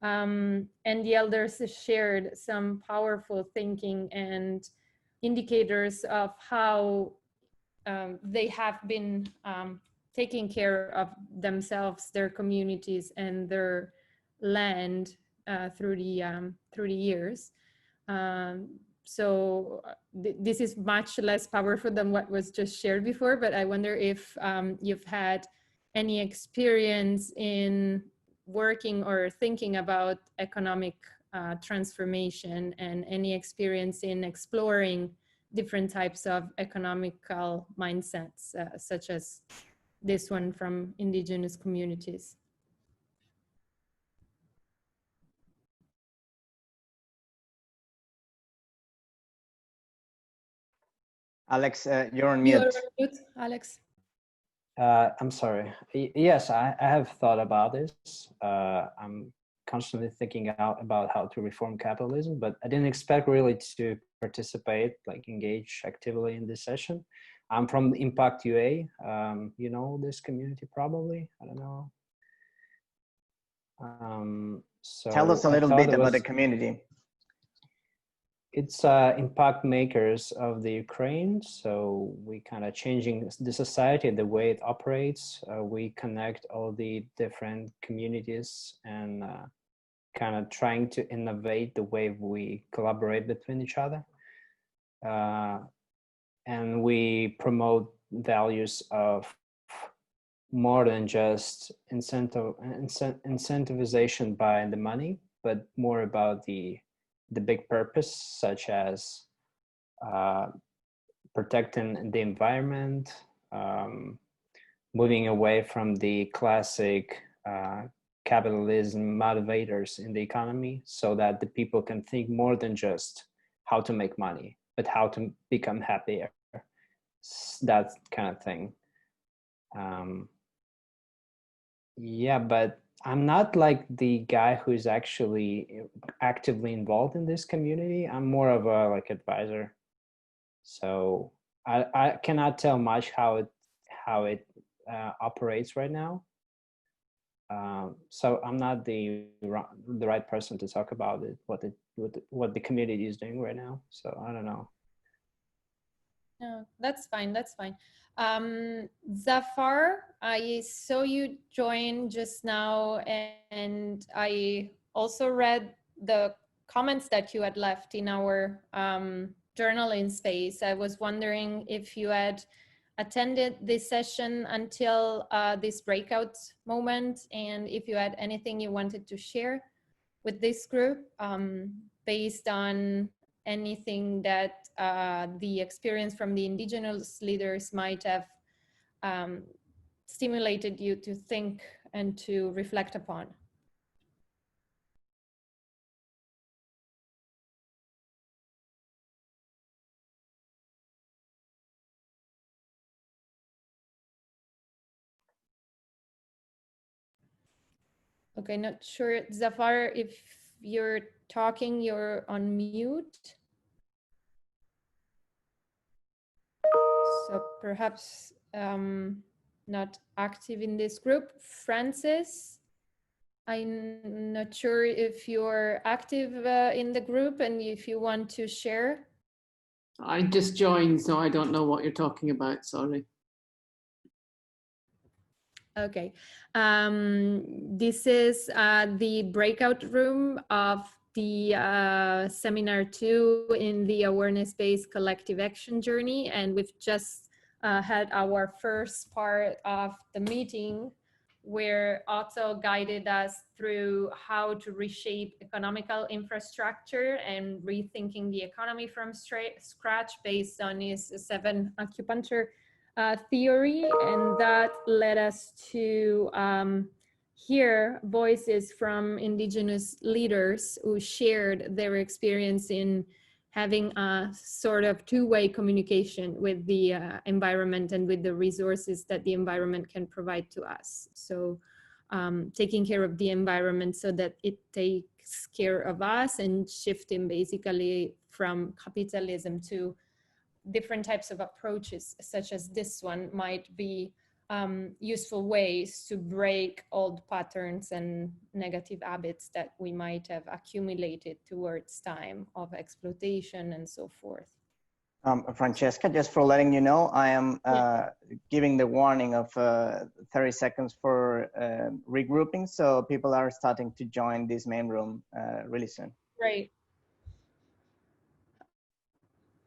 And the elders shared some powerful thinking and indicators of how they have been taking care of themselves, their communities, and their land through the years. So this is much less powerful than what was just shared before, but I wonder if you've had any experience in working or thinking about economic transformation and any experience in exploring different types of economical mindsets, such as this one from Indigenous communities. Alex, you're on mute. You're on mute, Alex. I'm sorry. Yes, I have thought about this. I'm constantly thinking about how to reform capitalism, but I didn't expect really to participate, like engage actively in this session. I'm from Impact UA. You know this community probably, I don't know. So tell us a little bit about the community. It's impact makers of the Ukraine. So we kind of changing the society, the way it operates. We connect all the different communities and kind of trying to innovate the way we collaborate between each other. And we promote values of more than just incentivization by the money, but more about the big purpose, such as protecting the environment, moving away from the classic capitalism motivators in the economy, so that the people can think more than just how to make money, but how to become happier, that kind of thing. Yeah, but I'm not like the guy who's actually actively involved in this community. I'm more of a like advisor. So I cannot tell much how it operates right now. So I'm not the right person to talk about it, what the community is doing right now. So I don't know. No, that's fine. That's fine. Zafar, I saw you join just now, and I also read the comments that you had left in our journaling space. I was wondering if you had attended this session until this breakout moment, and if you had anything you wanted to share with this group based on anything that the experience from the Indigenous leaders might have stimulated you to think and to reflect upon. Okay, not sure, Zafar, if you're talking, you're on mute. So perhaps not active in this group. Francis, I'm not sure if you're active in the group and if you want to share. I just joined, so I don't know what you're talking about, sorry. Okay, this is the breakout room of the seminar 2 in the awareness-based collective action journey, and we've just had our first part of the meeting where Otto guided us through how to reshape economical infrastructure and rethinking the economy from scratch based on his 7 acupuncture theory. And that led us to hear voices from indigenous leaders who shared their experience in having a sort of two-way communication with the environment and with the resources that the environment can provide to us. So taking care of the environment so that it takes care of us, and shifting basically from capitalism to different types of approaches, such as this one, might be useful ways to break old patterns and negative habits that we might have accumulated towards time of exploitation and so forth. Francesca, just for letting you know, I am giving the warning of 30 seconds for regrouping, so people are starting to join this main room really soon. Right.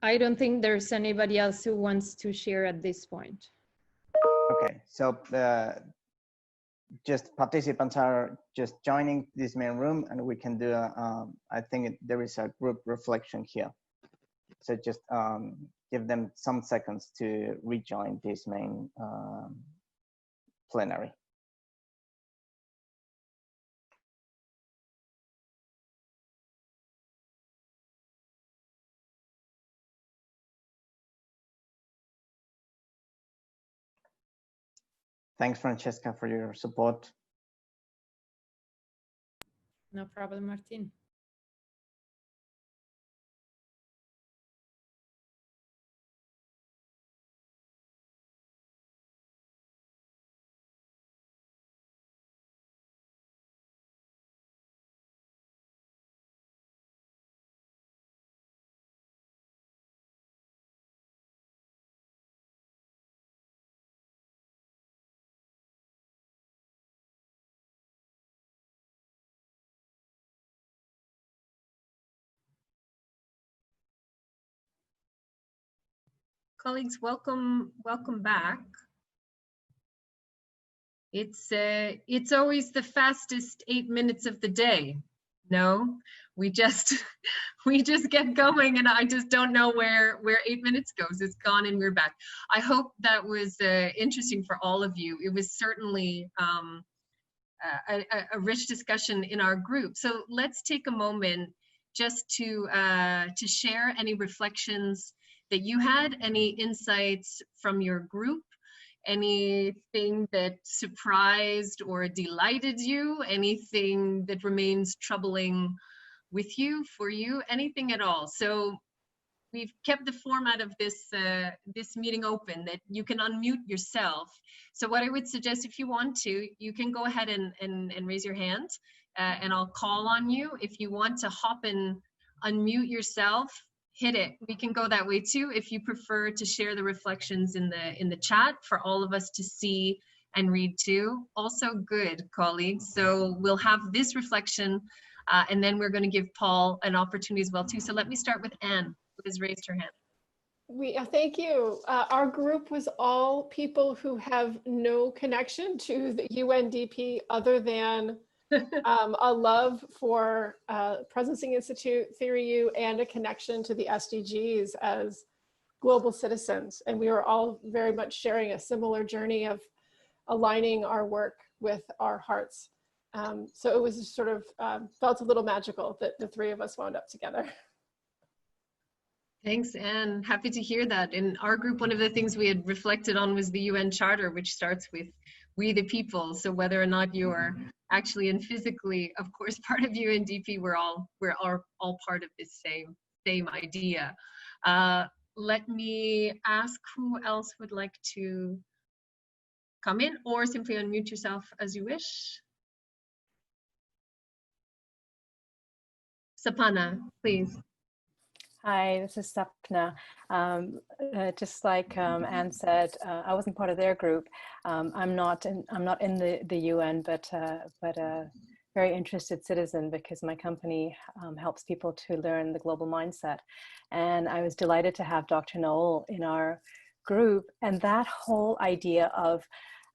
I don't think there's anybody else who wants to share at this point. Okay, so just participants are just joining this main room, and we can do I think there is a group reflection here. So just give them some seconds to rejoin this main plenary. Thanks, Francesca, for your support. No problem, Martin. Colleagues, welcome back. It's always the fastest 8 minutes of the day. No, we just get going, and I just don't know where 8 minutes goes. It's gone and we're back. I hope that was interesting for all of you. It was certainly a rich discussion in our group. So let's take a moment just to share any reflections that you had, any insights from your group, anything that surprised or delighted you, anything that remains troubling with you, for you, anything at all. So we've kept the format of this this meeting open, that you can unmute yourself. So what I would suggest, if you want to, you can go ahead and raise your hand, and I'll call on you. If you want to hop and unmute yourself, hit it. We can go that way too, if you prefer to share the reflections in the chat for all of us to see and read too. Also good, colleagues. So we'll have this reflection, and then we're going to give Paul an opportunity as well too. So let me start with Anne, who has raised her hand. Thank you. Our group was all people who have no connection to the UNDP other than a love for Presencing Institute, Theory U, and a connection to the SDGs as global citizens. And we were all very much sharing a similar journey of aligning our work with our hearts. So it was sort of felt a little magical that the three of us wound up together. Thanks, Anne. Happy to hear that. In our group, one of the things we had reflected on was the UN Charter, which starts with "we the people." So whether or not you're actually and physically, of course, part of UNDP, we're all part of this same idea. Let me ask who else would like to come in, or simply unmute yourself as you wish. Sapana, please. Hi, this is Sapna. Just like Anne said, I wasn't part of their group. I'm not in the UN, but a very interested citizen, because my company helps people to learn the global mindset. And I was delighted to have Dr. Noel in our group. And that whole idea of,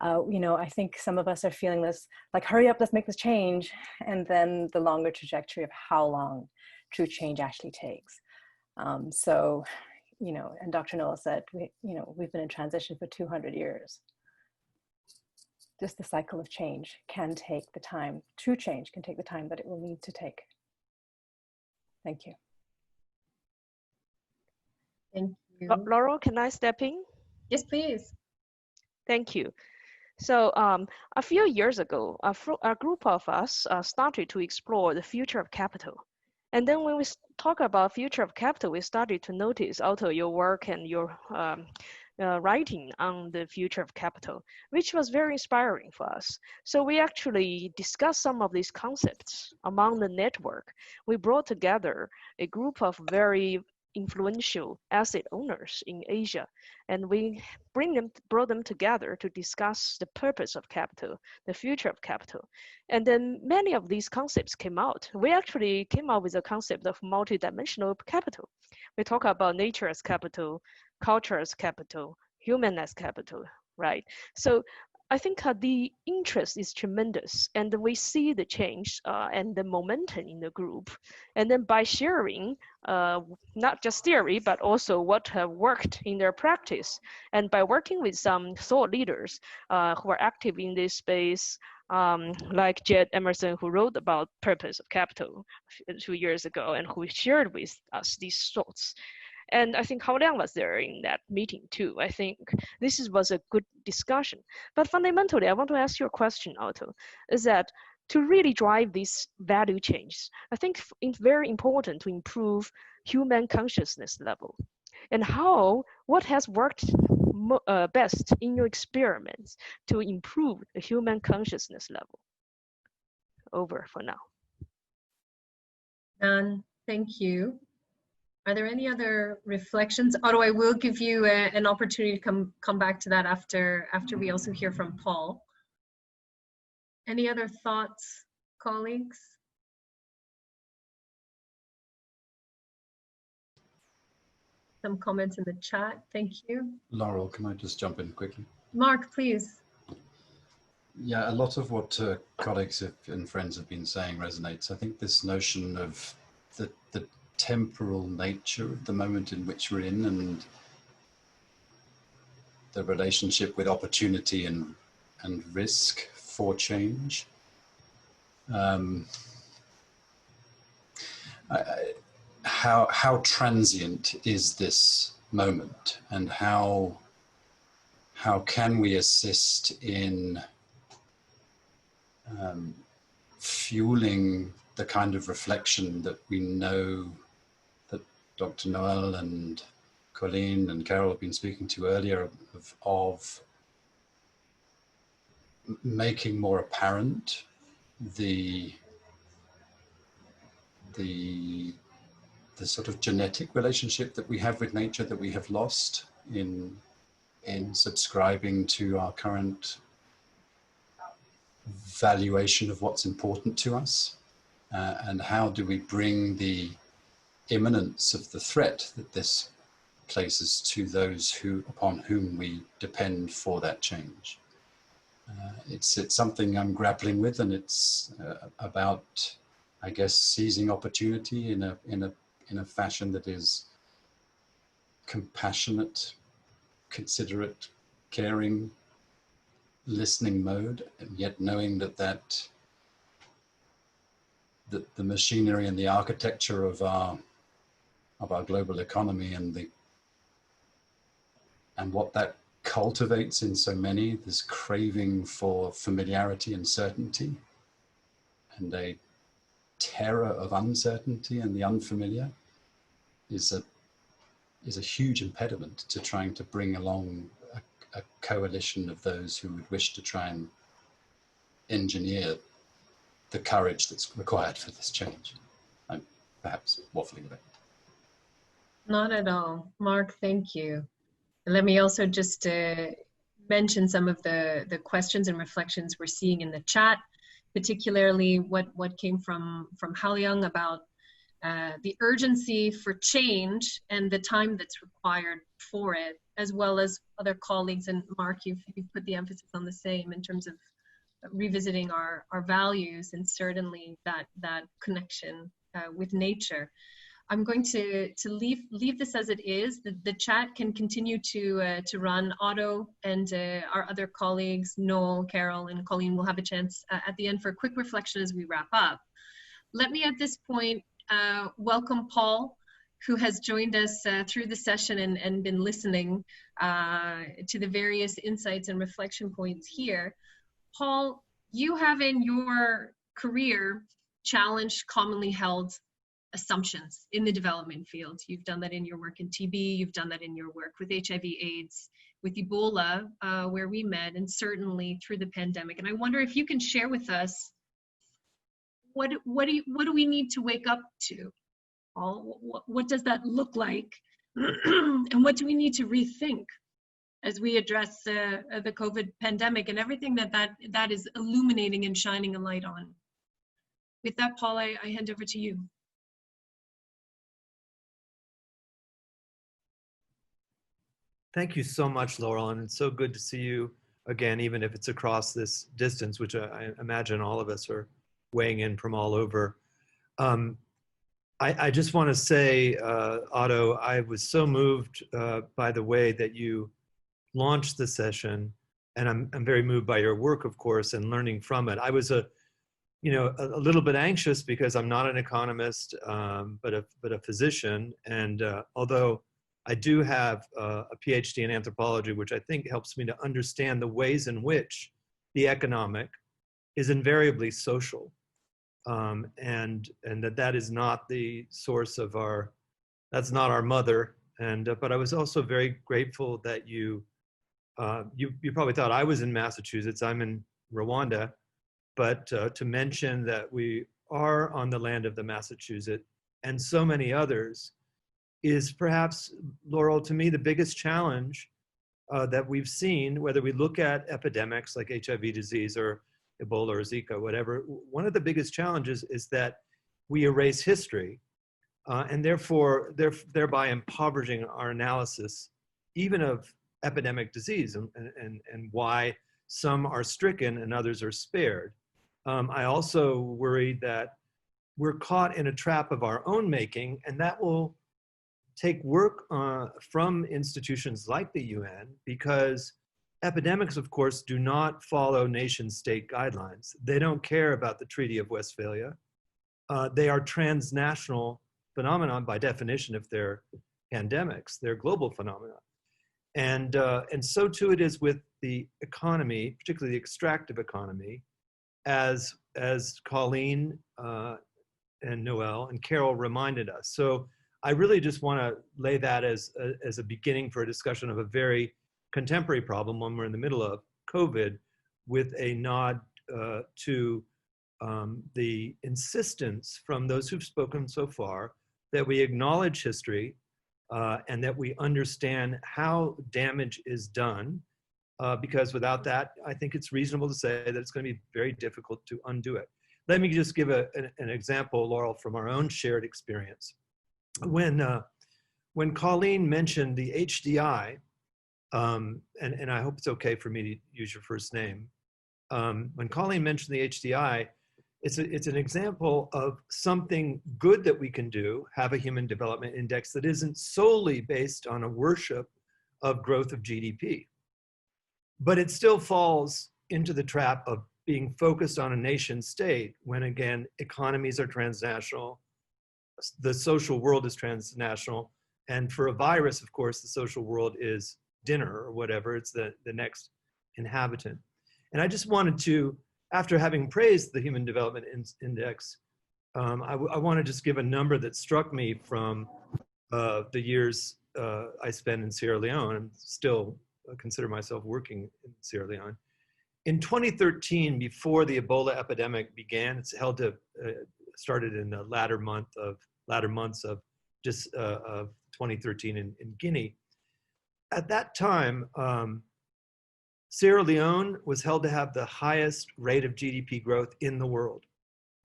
I think some of us are feeling this, like, hurry up, let's make this change. And then the longer trajectory of how long true change actually takes. And Dr. Noel said, we've been in transition for 200 years. Just the cycle of change can take the time, true change can take the time that it will need to take. Thank you. Thank you. Laurel, can I step in? Yes, please. Thank you. So a few years ago, a group of us started to explore the future of capital. And then when we talk about future of capital, we started to notice, Otto, your work and your writing on the future of capital, which was very inspiring for us. So we actually discussed some of these concepts among the network. We brought together a group of very influential asset owners in Asia, and we brought them together to discuss the purpose of capital, the future of capital. And then many of these concepts came out. We actually came out with a concept of multidimensional capital. We talk about nature as capital, culture as capital, human as capital, right? So I think the interest is tremendous, and we see the change and the momentum in the group. And then by sharing not just theory, but also what have worked in their practice, and by working with some thought leaders who are active in this space, like Jed Emerson, who wrote about purpose of capital 2 years ago, and who shared with us these thoughts. And I think Hao Liang was there in that meeting too. I think this was a good discussion. But fundamentally, I want to ask you a question, Otto, is that to really drive this value change, I think it's very important to improve human consciousness level. And what has worked best in your experiments to improve the human consciousness level? Over for now. Thank you. Are there any other reflections? Otto, I will give you an opportunity to come back to that after we also hear from Paul. Any other thoughts, colleagues? Some comments in the chat. Thank you. Laurel, can I just jump in quickly? Mark, please. Yeah, a lot of what colleagues and friends have been saying resonates. I think this notion of the temporal nature of the moment in which we're in, and the relationship with opportunity and risk for change. How transient is this moment, and how can we assist in fueling the kind of reflection that we know that Dr. Noel and Colleen and Carol have been speaking to earlier, of making more apparent the sort of genetic relationship that we have with nature that we have lost in subscribing to our current valuation of what's important to us, and how do we bring the imminence of the threat that this places to those upon whom we depend for that change. It's something I'm grappling with, and it's about, I guess, seizing opportunity in a fashion that is compassionate, considerate, caring, listening mode, and yet knowing that the machinery and the architecture of our global economy and what that cultivates in so many, this craving for familiarity and certainty, and a terror of uncertainty and the unfamiliar, is a huge impediment to trying to bring along a coalition of those who would wish to try and engineer the courage that's required for this change. I'm perhaps waffling a bit. Not at all. Mark, thank you. And let me also just mention some of the questions and reflections we're seeing in the chat, particularly what came from Hao Liang about the urgency for change and the time that's required for it, as well as other colleagues. And Mark, you've put the emphasis on the same in terms of revisiting our values and certainly that connection with nature. I'm going to leave this as it is. The chat can continue to run. Otto and our other colleagues, Noel, Carol, and Colleen will have a chance at the end for a quick reflection as we wrap up. Let me at this point welcome Paul, who has joined us through the session and been listening to the various insights and reflection points here. Paul, you have in your career challenged commonly held assumptions in the development field. You've done that in your work in TB, you've done that in your work with HIV/AIDS, with Ebola, where we met, and certainly through the pandemic. And I wonder if you can share with us what do we need to wake up to? What does that look like? And what do we need to rethink as we address the COVID pandemic and everything that is illuminating and shining a light on? With that, Paul, I hand over to you. Thank you so much, Laurel, and it's so good to see you again, even if it's across this distance, which I imagine all of us are weighing in from all over. I just want to say, Otto, I was so moved by the way that you launched the session, and I'm very moved by your work, of course, and learning from it. I was a little bit anxious because I'm not an economist, but a physician, and although I do have a PhD in anthropology, which I think helps me to understand the ways in which the economic is invariably social, and that is not the source of that's not our mother. And but I was also very grateful that you probably thought I was in Massachusetts. I'm in Rwanda, but to mention that we are on the land of the Massachusetts and so many others is perhaps, Laurel, to me, the biggest challenge that we've seen, whether we look at epidemics like HIV disease or Ebola or Zika, whatever. One of the biggest challenges is that we erase history and therefore thereby impoverishing our analysis even of epidemic disease and why some are stricken and others are spared. I also worry that we're caught in a trap of our own making, and that will take work from institutions like the UN, because epidemics, of course, do not follow nation-state guidelines. They don't care about the Treaty of Westphalia. They are transnational phenomenon by definition if they're pandemics. They're global phenomena. And so too it is with the economy, particularly the extractive economy, as Colleen and Noel and Carol reminded us. So I really just want to lay that as a beginning for a discussion of a very contemporary problem, one we're in the middle of, COVID, with a nod to the insistence from those who've spoken so far that we acknowledge history and that we understand how damage is done, because without that, I think it's reasonable to say that it's going to be very difficult to undo it. Let me just give an example, Laurel, from our own shared experience. When Colleen mentioned the HDI, and I hope it's okay for me to use your first name, when Colleen mentioned the HDI, it's an example of something good that we can do, have a human development index that isn't solely based on a worship of growth of GDP. But it still falls into the trap of being focused on a nation state when, again, economies are transnational, the social world is transnational, and for a virus, of course, the social world is dinner or whatever, it's the next inhabitant. And I just wanted to, after having praised the Human Development Index, I want to just give a number that struck me from the years I spent in Sierra Leone, and still consider myself working in Sierra Leone. In 2013, before the Ebola epidemic began, it's held to started in the latter months of 2013 in Guinea. At that time, Sierra Leone was held to have the highest rate of GDP growth in the world,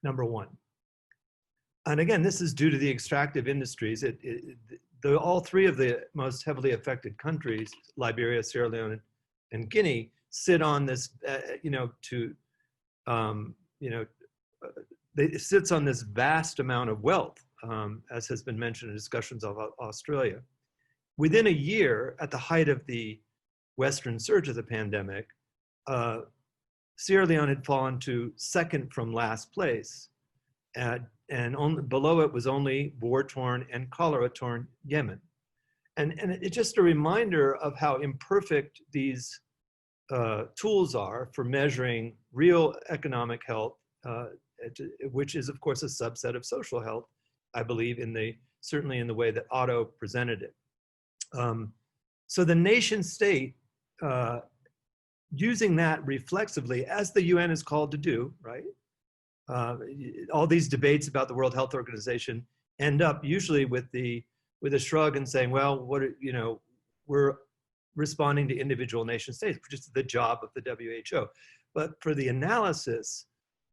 number one. And again, this is due to the extractive industries. All three of the most heavily affected countries, Liberia, Sierra Leone, and Guinea, sit on this, it sits on this vast amount of wealth, as has been mentioned in discussions of Australia. Within a year, at the height of the Western surge of the pandemic, Sierra Leone had fallen to second from last place. And below it was only war-torn and cholera-torn Yemen. And it's just a reminder of how imperfect these tools are for measuring real economic health, which is, of course, a subset of social health, I believe, certainly in the way that Otto presented it. So the nation state, using that reflexively, as the UN is called to do, right? All these debates about the World Health Organization end up usually with a shrug and saying, well, we're responding to individual nation states, which is the job of the WHO. But for the analysis,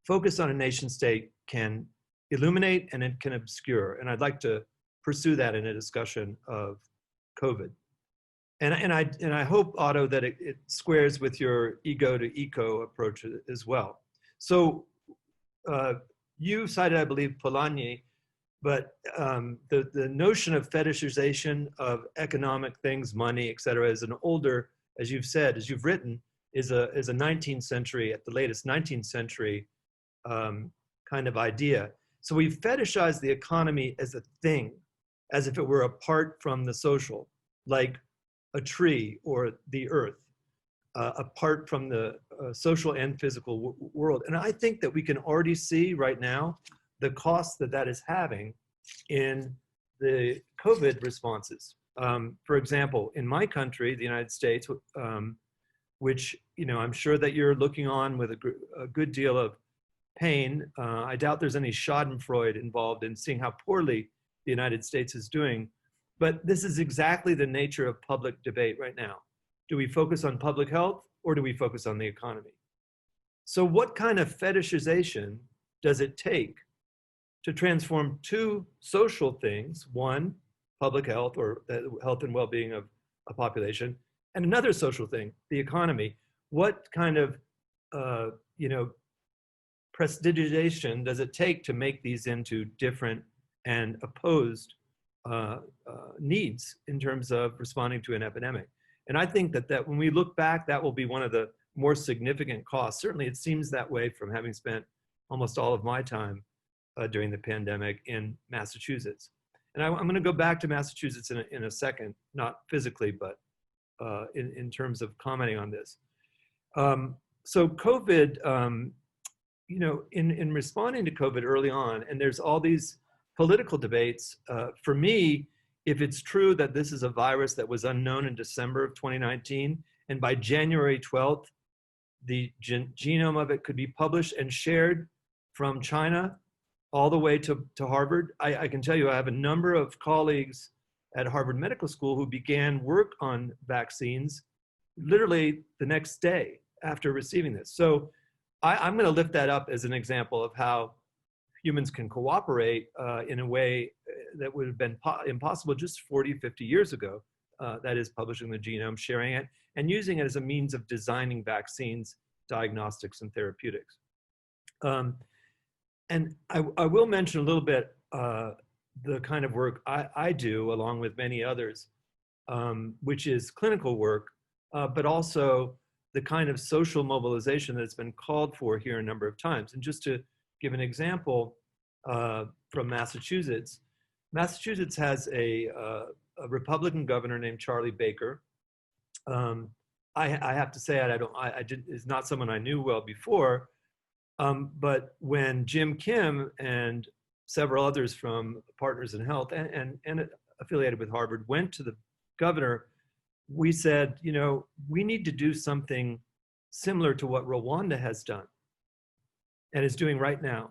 focus on a nation state can illuminate and it can obscure. And I'd like to pursue that in a discussion of COVID. And I hope, Otto, that it squares with your ego to eco approach as well. So you cited, I believe, Polanyi, but the notion of fetishization of economic things, money, et cetera, is an older, as you've said, as you've written, is a 19th century, at the latest 19th century kind of idea. So we fetishize the economy as a thing, as if it were apart from the social, like a tree or the earth, apart from the social and physical world. And I think that we can already see right now the cost that is having in the COVID responses. For example, in my country, the United States, which I'm sure that you're looking on with a good deal of pain. I doubt there's any schadenfreude involved in seeing how poorly the United States is doing. But this is exactly the nature of public debate right now. Do we focus on public health or do we focus on the economy? So what kind of fetishization does it take to transform two social things, one, public health or health and well-being of a population, and another social thing, the economy? What kind of prestidigization does it take to make these into different and opposed needs in terms of responding to an epidemic? And I think that when we look back, that will be one of the more significant costs. Certainly it seems that way from having spent almost all of my time during the pandemic in Massachusetts. And I'm going to go back to Massachusetts in a second, not physically, but in terms of commenting on this. So COVID, in responding to COVID early on, and there's all these political debates, for me, if it's true that this is a virus that was unknown in December of 2019, and by January 12th, the genome of it could be published and shared from China all the way to Harvard, I can tell you I have a number of colleagues at Harvard Medical School who began work on vaccines literally the next day after receiving this. So I'm going to lift that up as an example of how humans can cooperate in a way that would have been impossible just 40, 50 years ago. That is publishing the genome, sharing it, and using it as a means of designing vaccines, diagnostics, and therapeutics. And I will mention a little bit the kind of work I do, along with many others, which is clinical work, but also the kind of social mobilization that's been called for here a number of times. And just to give an example from Massachusetts, Massachusetts has a Republican governor named Charlie Baker. I have to say, is not someone I knew well before, but when Jim Kim and several others from Partners in Health and affiliated with Harvard went to the governor, we said, we need to do something similar to what Rwanda has done and is doing right now.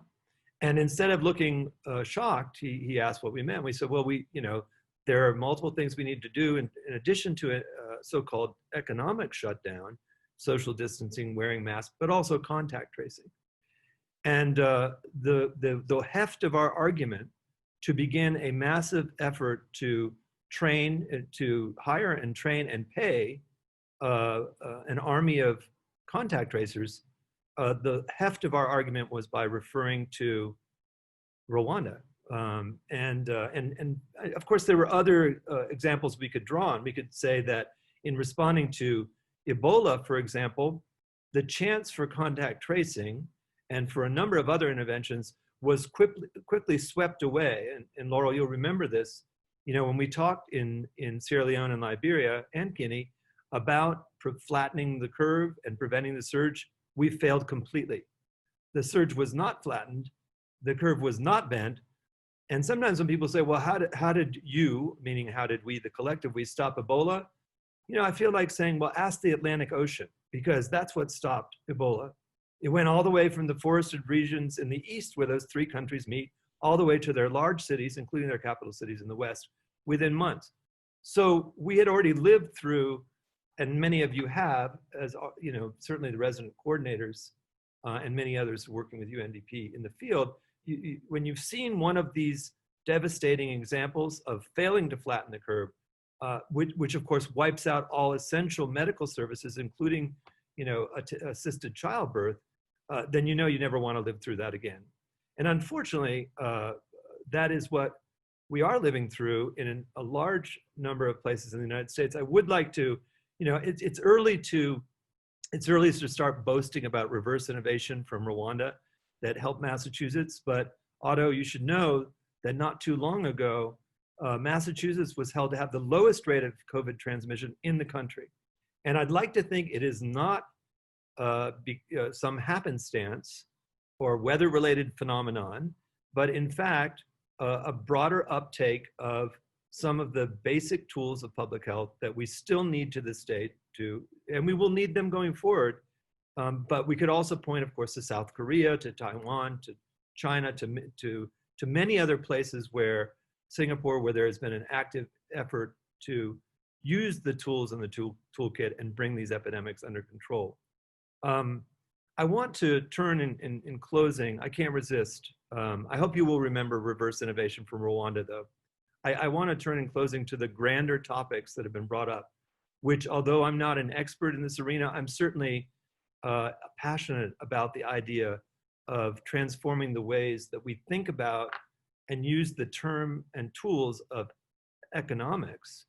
And instead of looking shocked, he asked what we meant. We said, well, there are multiple things we need to do in addition to a so-called economic shutdown, social distancing, wearing masks, but also contact tracing. And the heft of our argument to begin a massive effort to train, to hire and train and pay an army of contact tracers, the heft of our argument was by referring to Rwanda. And of course, there were other examples we could draw on. We could say that in responding to Ebola, for example, the chance for contact tracing and for a number of other interventions was quickly swept away. And Laurel, you'll remember this, you know, when we talked in Sierra Leone and Liberia and Guinea about flattening the curve and preventing the surge, we failed completely. The surge was not flattened, the curve was not bent. And sometimes when people say, well, how did you, meaning how did we, the collective, we stop Ebola? You know, I feel like saying, well, ask the Atlantic Ocean, because that's what stopped Ebola. It went all the way from the forested regions in the east where those three countries meet, all the way to their large cities, including their capital cities in the west, within months. So we had already lived through, and many of you have, as you know, certainly the resident coordinators and many others working with UNDP in the field, when you've seen one of these devastating examples of failing to flatten the curve, which of course wipes out all essential medical services, including, you know, assisted childbirth, then you know you never want to live through that again. And unfortunately, that is what we are living through in a large number of places in the United States. I would like to, you know, it's early to start boasting about reverse innovation from Rwanda that helped Massachusetts, but Otto, you should know that not too long ago, Massachusetts was held to have the lowest rate of COVID transmission in the country. And I'd like to think it is not some happenstance or weather-related phenomenon, but in fact, a broader uptake of some of the basic tools of public health that we still need to this day and we will need them going forward. But we could also point, of course, to South Korea, to Taiwan, to China, to many other places where Singapore, where there has been an active effort to use the tools in the toolkit and bring these epidemics under control. I want to turn in closing, I can't resist. I hope you will remember reverse innovation from Rwanda, though. I want to turn in closing to the grander topics that have been brought up, which, although I'm not an expert in this arena, I'm certainly passionate about the idea of transforming the ways that we think about and use the term and tools of economics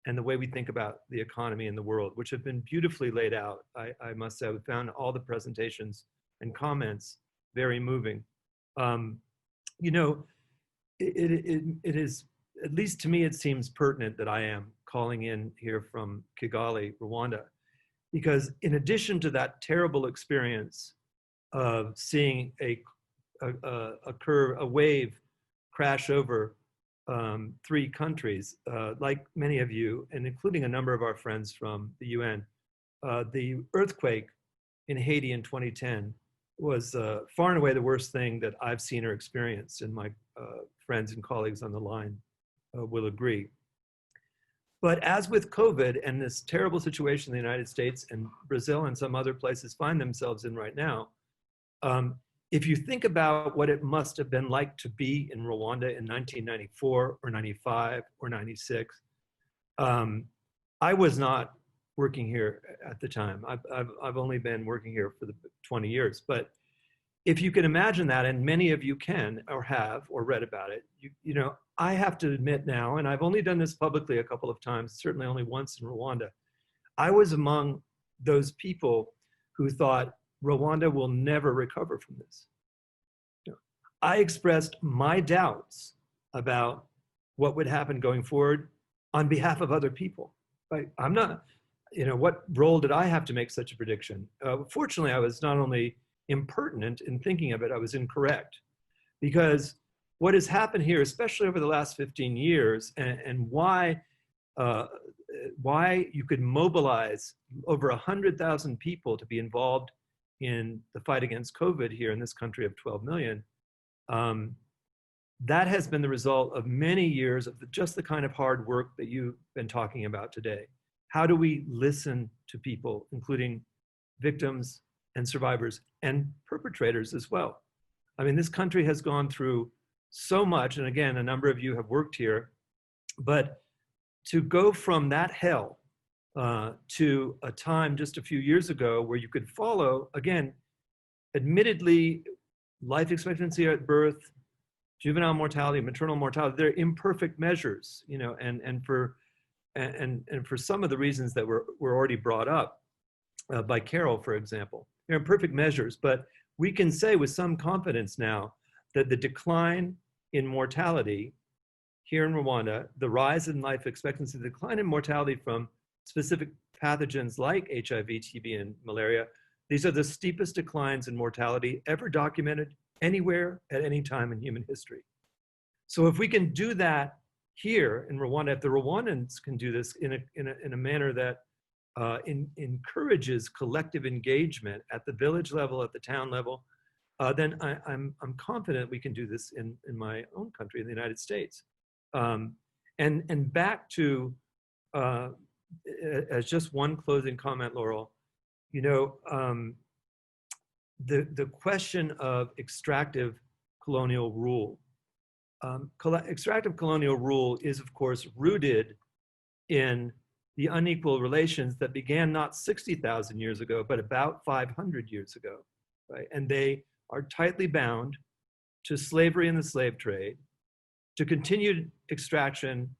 and the way we think about the economy in the world, which have been beautifully laid out. I must say, I found all the presentations and comments very moving. You know, it is, at least to me, it seems pertinent that I am calling in here from Kigali, Rwanda, because in addition to that terrible experience of seeing a wave crash over 3 countries, like many of you, and including a number of our friends from the UN, the earthquake in Haiti in 2010 was far and away the worst thing that I've seen or experienced, and my friends and colleagues on the line will agree. But as with COVID and this terrible situation the United States and Brazil and some other places find themselves in right now, if you think about what it must have been like to be in Rwanda in 1994 or 95 or 96, I was not working here at the time. I've only been working here for the 20 years. But if you can imagine that, and many of you can or have or read about it, you know, I have to admit now, and I've only done this publicly a couple of times, certainly only once in Rwanda, I was among those people who thought Rwanda will never recover from this. You know, I expressed my doubts about what would happen going forward on behalf of other people. Right? I'm not, you know, what role did I have to make such a prediction? Fortunately, I was not only impertinent in thinking of it, I was incorrect. Because what has happened here, especially over the last 15 years, and why you could mobilize over 100,000 people to be involved in the fight against COVID here in this country of 12 million, that has been the result of many years of just the kind of hard work that you've been talking about today. How do we listen to people, including victims and survivors and perpetrators as well? I mean, this country has gone through so much, and again, a number of you have worked here, but to go from that hell to a time just a few years ago where you could follow, again, admittedly, life expectancy at birth, juvenile mortality, maternal mortality, they're imperfect measures, you know, and for some of the reasons that were already brought up by Carol, for example, they're imperfect measures, but we can say with some confidence now that the decline in mortality here in Rwanda, the rise in life expectancy, the decline in mortality from specific pathogens like HIV, TB, and malaria, these are the steepest declines in mortality ever documented anywhere at any time in human history. So if we can do that here in Rwanda, if the Rwandans can do this in a manner that encourages collective engagement at the village level, at the town level, then I'm confident we can do this in my own country, in the United States. And back to, as just one closing comment, Laurel, you know, the question of extractive colonial rule. Extractive colonial rule is, of course, rooted in the unequal relations that began not 60,000 years ago, but about 500 years ago, right? And they are tightly bound to slavery and the slave trade, to continued extraction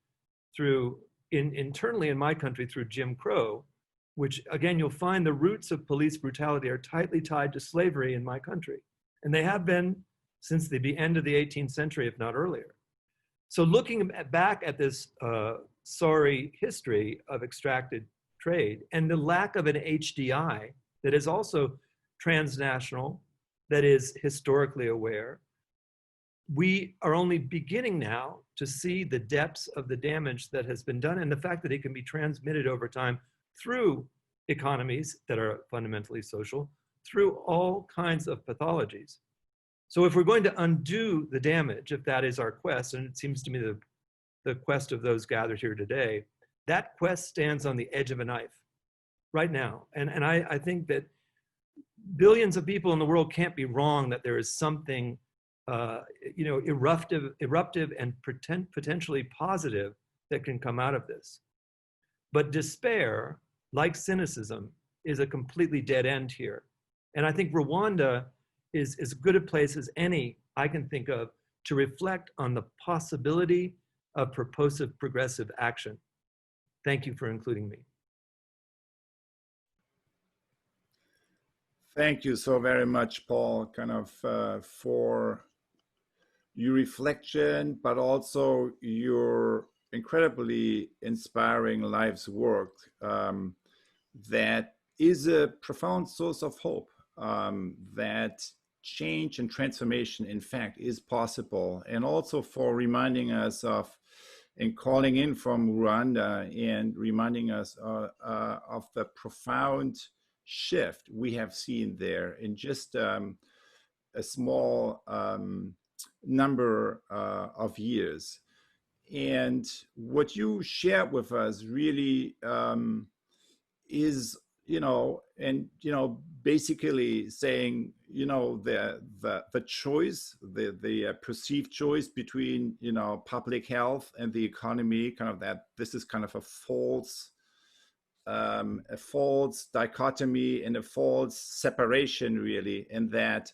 through, internally in my country, through Jim Crow, which again, you'll find the roots of police brutality are tightly tied to slavery in my country. And they have been since the end of the 18th century, if not earlier. So looking back at this sorry history of extracted trade and the lack of an HDI that is also transnational, that is historically aware, we are only beginning now to see the depths of the damage that has been done and the fact that it can be transmitted over time through economies that are fundamentally social, through all kinds of pathologies. So if we're going to undo the damage, if that is our quest, and it seems to me the quest of those gathered here today, that quest stands on the edge of a knife right now. And I think that billions of people in the world can't be wrong that there is something you know, eruptive and potentially positive that can come out of this. But despair, like cynicism, is a completely dead end here. And I think Rwanda is as good a place as any I can think of to reflect on the possibility of purposive progressive action. Thank you for including me. Thank you so very much, Paul, kind of for your reflection, but also your incredibly inspiring life's work that is a profound source of hope, that change and transformation, in fact, is possible, and also for reminding us of and calling in from Rwanda and reminding us of the profound shift we have seen there in just a small number of years. And what you shared with us really is, basically saying, the choice, the perceived choice between, public health and the economy, kind of that this is kind of a false dichotomy and a false separation, really, and that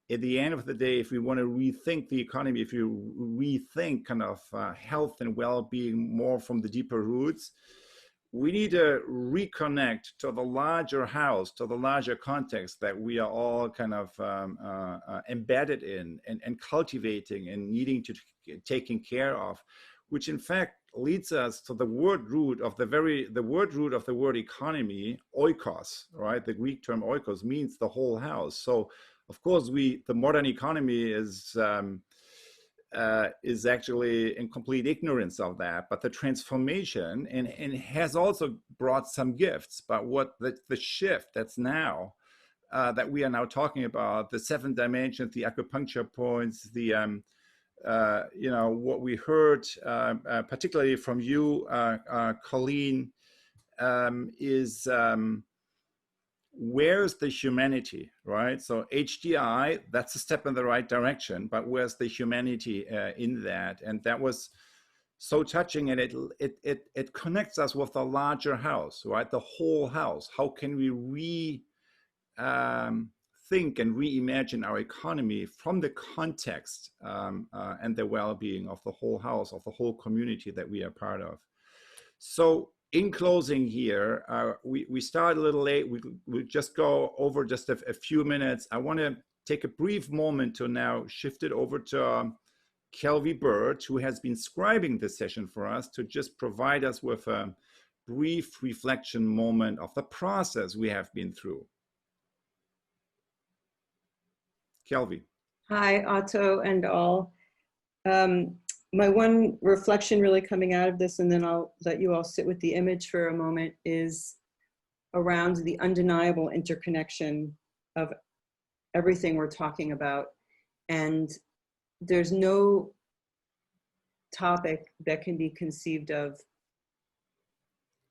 at the end of the day, if we want to rethink the economy, if you rethink kind of health and well-being more from the deeper roots, we need to reconnect to the larger house, to the larger context that we are all kind of embedded in and cultivating and needing to taking care of, which in fact leads us to the word root of the word economy, oikos, right? The Greek term oikos means the whole house. So of course the modern economy is actually in complete ignorance of that, but the transformation and has also brought some gifts. But what the shift that's now that we are now talking about, the 7 dimensions, the acupuncture points, the what we heard particularly from you, Colleen, is where's the humanity, right? So HDI, that's a step in the right direction, but where's the humanity in that? And that was so touching, and it connects us with the larger house, right? The whole house. How can we think and reimagine our economy from the context and the well-being of the whole house, of the whole community that we are part of? So in closing here, we start a little late. We just go over just a few minutes. I want to take a brief moment to now shift it over to Kelvy Bird, who has been scribing this session for us, to just provide us with a brief reflection moment of the process we have been through. Kelvy. Hi, Otto and all. My one reflection really coming out of this, and then I'll let you all sit with the image for a moment, is around the undeniable interconnection of everything we're talking about. And there's no topic that can be conceived of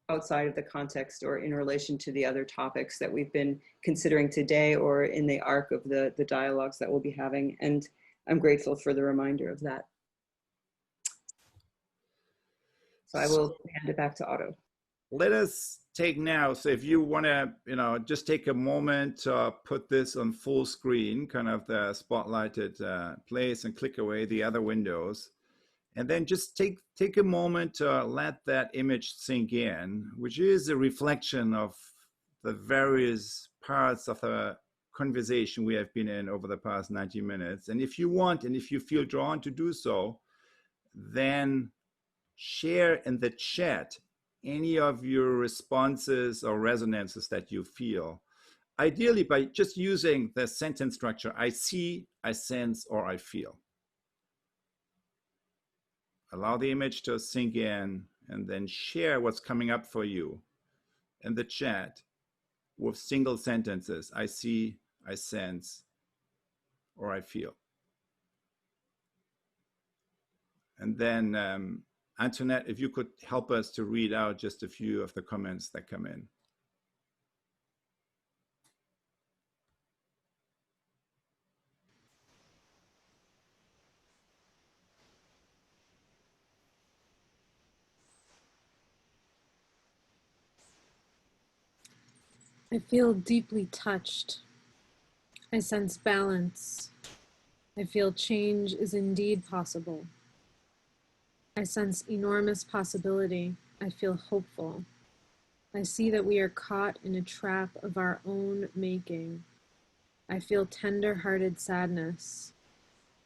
outside of the context or in relation to the other topics that we've been considering today or in the arc of the dialogues that we'll be having. And I'm grateful for the reminder of that. So I will hand it back to Otto. Let us take now, so if you want to, just take a moment to put this on full screen, kind of the spotlighted place, and click away the other windows. And then just take a moment to let that image sink in, which is a reflection of the various parts of the conversation we have been in over the past 90 minutes. And if you want, and if you feel drawn to do so, then share in the chat any of your responses or resonances that you feel. Ideally by just using the sentence structure, I see, I sense, or I feel. Allow the image to sink in, and then share what's coming up for you in the chat with single sentences. I see, I sense, or I feel. And then Antoinette, if you could help us to read out just a few of the comments that come in. I feel deeply touched. I sense balance. I feel change is indeed possible. I sense enormous possibility. I feel hopeful. I see that we are caught in a trap of our own making. I feel tender-hearted sadness.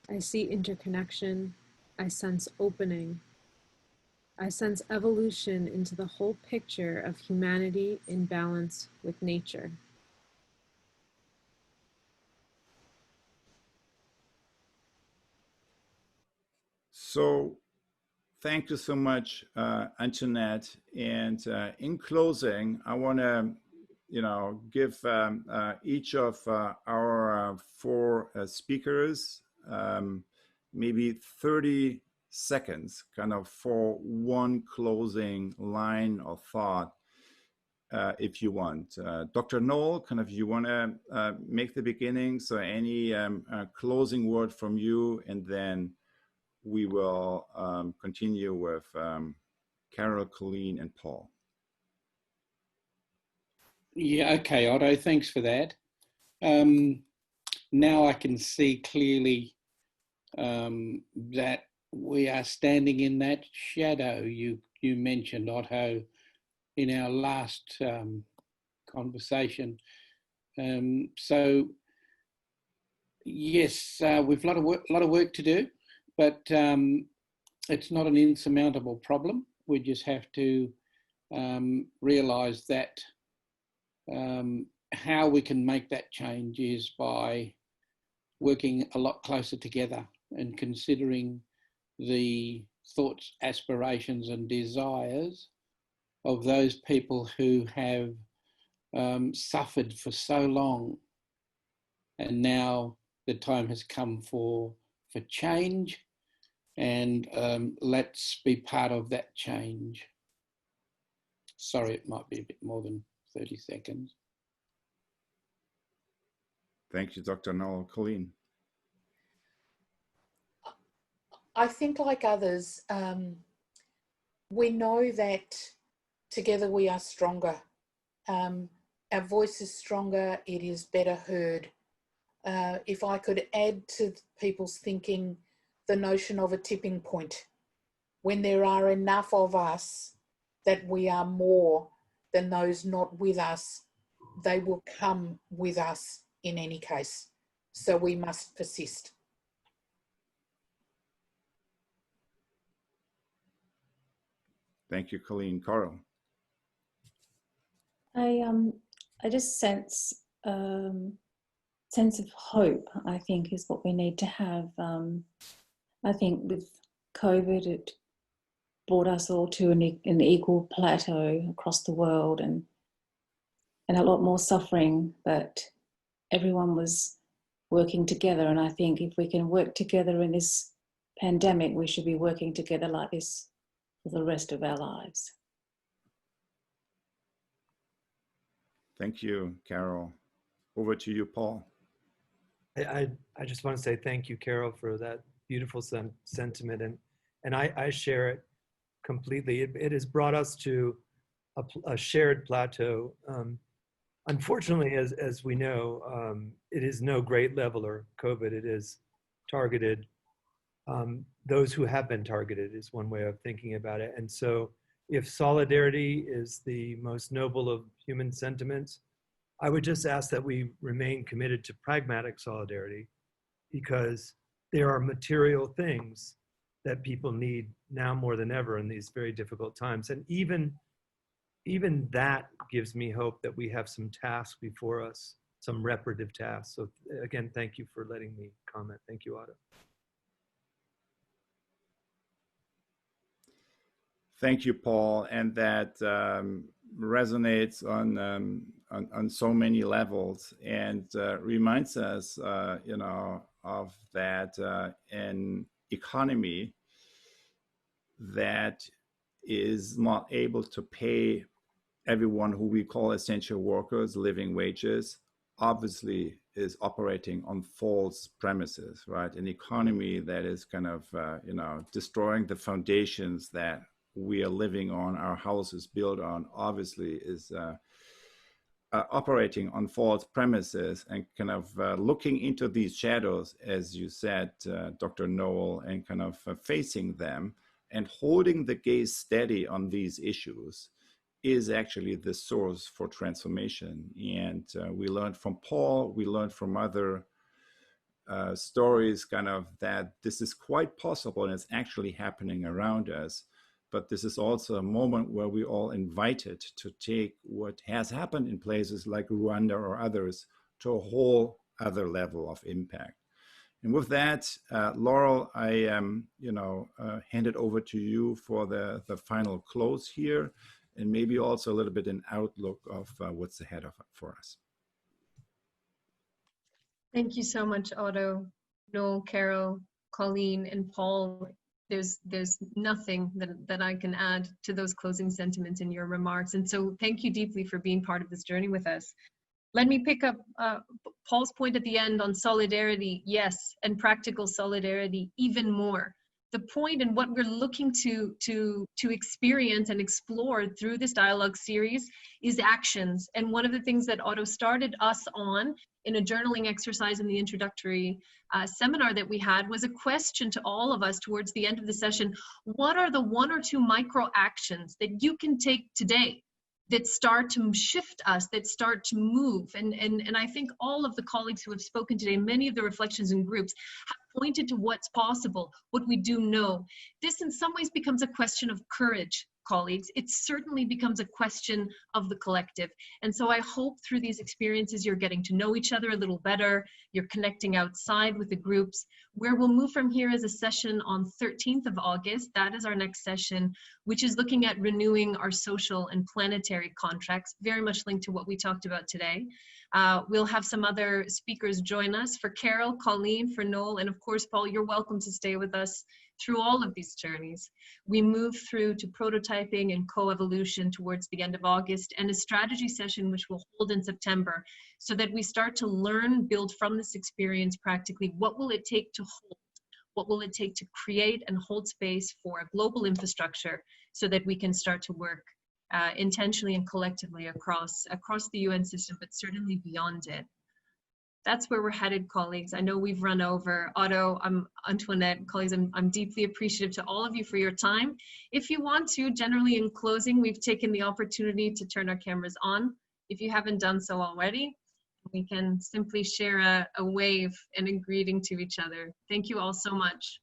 I see interconnection. I sense opening. I sense evolution into the whole picture of humanity in balance with nature. So thank you so much, Antoinette. And in closing, I want to, give each of our four speakers maybe 30 seconds, kind of for one closing line or thought, if you want. Dr. Knoll, kind of, you want to make the beginning? So any closing word from you, and then we will continue with Carol, Colleen, and Paul. Yeah, okay, Otto, thanks for that. Now I can see clearly that we are standing in that shadow you mentioned, Otto, in our last conversation. So yes, we've a lot of work to do, but it's not an insurmountable problem. We just have to realise that how we can make that change is by working a lot closer together and considering the thoughts, aspirations and desires of those people who have suffered for so long, and now the time has come for change, and let's be part of that change. Sorry, it might be a bit more than 30 seconds. Thank you, Dr. Noel. Colleen. I think, like others, we know that together we are stronger. Our voice is stronger, it is better heard. If I could add to people's thinking the notion of a tipping point, when there are enough of us that we are more than those not with us, they will come with us in any case. So we must persist. Thank you, Colleen. Carl. I just sense sense of hope, I think, is what we need to have. I think with COVID, it brought us all to an equal plateau across the world, and a lot more suffering, but everyone was working together. And I think if we can work together in this pandemic, we should be working together like this for the rest of our lives. Thank you, Carol. Over to you, Paul. I just want to say thank you, Carol, for that beautiful sentiment, and I share it completely. It has brought us to a shared plateau. Unfortunately, as we know, it is no great leveler, COVID. It is targeted. Those who have been targeted is one way of thinking about it. And so if solidarity is the most noble of human sentiments, I would just ask that we remain committed to pragmatic solidarity, because there are material things that people need now more than ever in these very difficult times. And even that gives me hope that we have some tasks before us, some reparative tasks. So again, thank you for letting me comment. Thank you, Otto. Thank you, Paul. And that resonates on so many levels, and reminds us, of that an economy that is not able to pay everyone who we call essential workers living wages obviously is operating on false premises, right? An economy that is kind of, destroying the foundations that we are living on, our house is built on, obviously is operating on false premises, and kind of looking into these shadows, as you said, Dr. Noel, and kind of facing them and holding the gaze steady on these issues is actually the source for transformation. And we learned from Paul, we learned from other stories, kind of that this is quite possible and it's actually happening around us. But this is also a moment where we all invited to take what has happened in places like Rwanda or others to a whole other level of impact. And with that, Laurel, I hand it over to you for the final close here, and maybe also a little bit an outlook of what's ahead for us. Thank you so much, Otto, Noel, Carol, Colleen, and Paul. There's nothing that I can add to those closing sentiments in your remarks. And so thank you deeply for being part of this journey with us. Let me pick up Paul's point at the end on solidarity, yes, and practical solidarity even more. The point and what we're looking to experience and explore through this dialogue series is actions. And one of the things that Otto started us on in a journaling exercise in the introductory seminar that we had was a question to all of us towards the end of the session. What are the 1 or 2 micro actions that you can take today that start to shift us, that start to move? And I think all of the colleagues who have spoken today, many of the reflections in groups, have pointed to what's possible, what we do know. This in some ways becomes a question of courage, colleagues. It certainly becomes a question of the collective. And so I hope through these experiences you're getting to know each other a little better, you're connecting outside with the groups. Where we'll move from here is a session on 13th of August. That is our next session, which is looking at renewing our social and planetary contracts, very much linked to what we talked about today. We'll have some other speakers join us. For Carol, Colleen, for Noel, and of course, Paul, you're welcome to stay with us through all of these journeys. We move through to prototyping and co-evolution towards the end of August, and a strategy session which we'll hold in September so that we start to learn, build from this experience practically. What will it take to hold? What will it take to create and hold space for a global infrastructure so that we can start to work intentionally and collectively across the UN system, but certainly beyond it. That's where we're headed, colleagues. I know we've run over. Otto, Antoinette, colleagues, I'm deeply appreciative to all of you for your time. If you want to, generally in closing, we've taken the opportunity to turn our cameras on. If you haven't done so already, we can simply share a wave and a greeting to each other. Thank you all so much.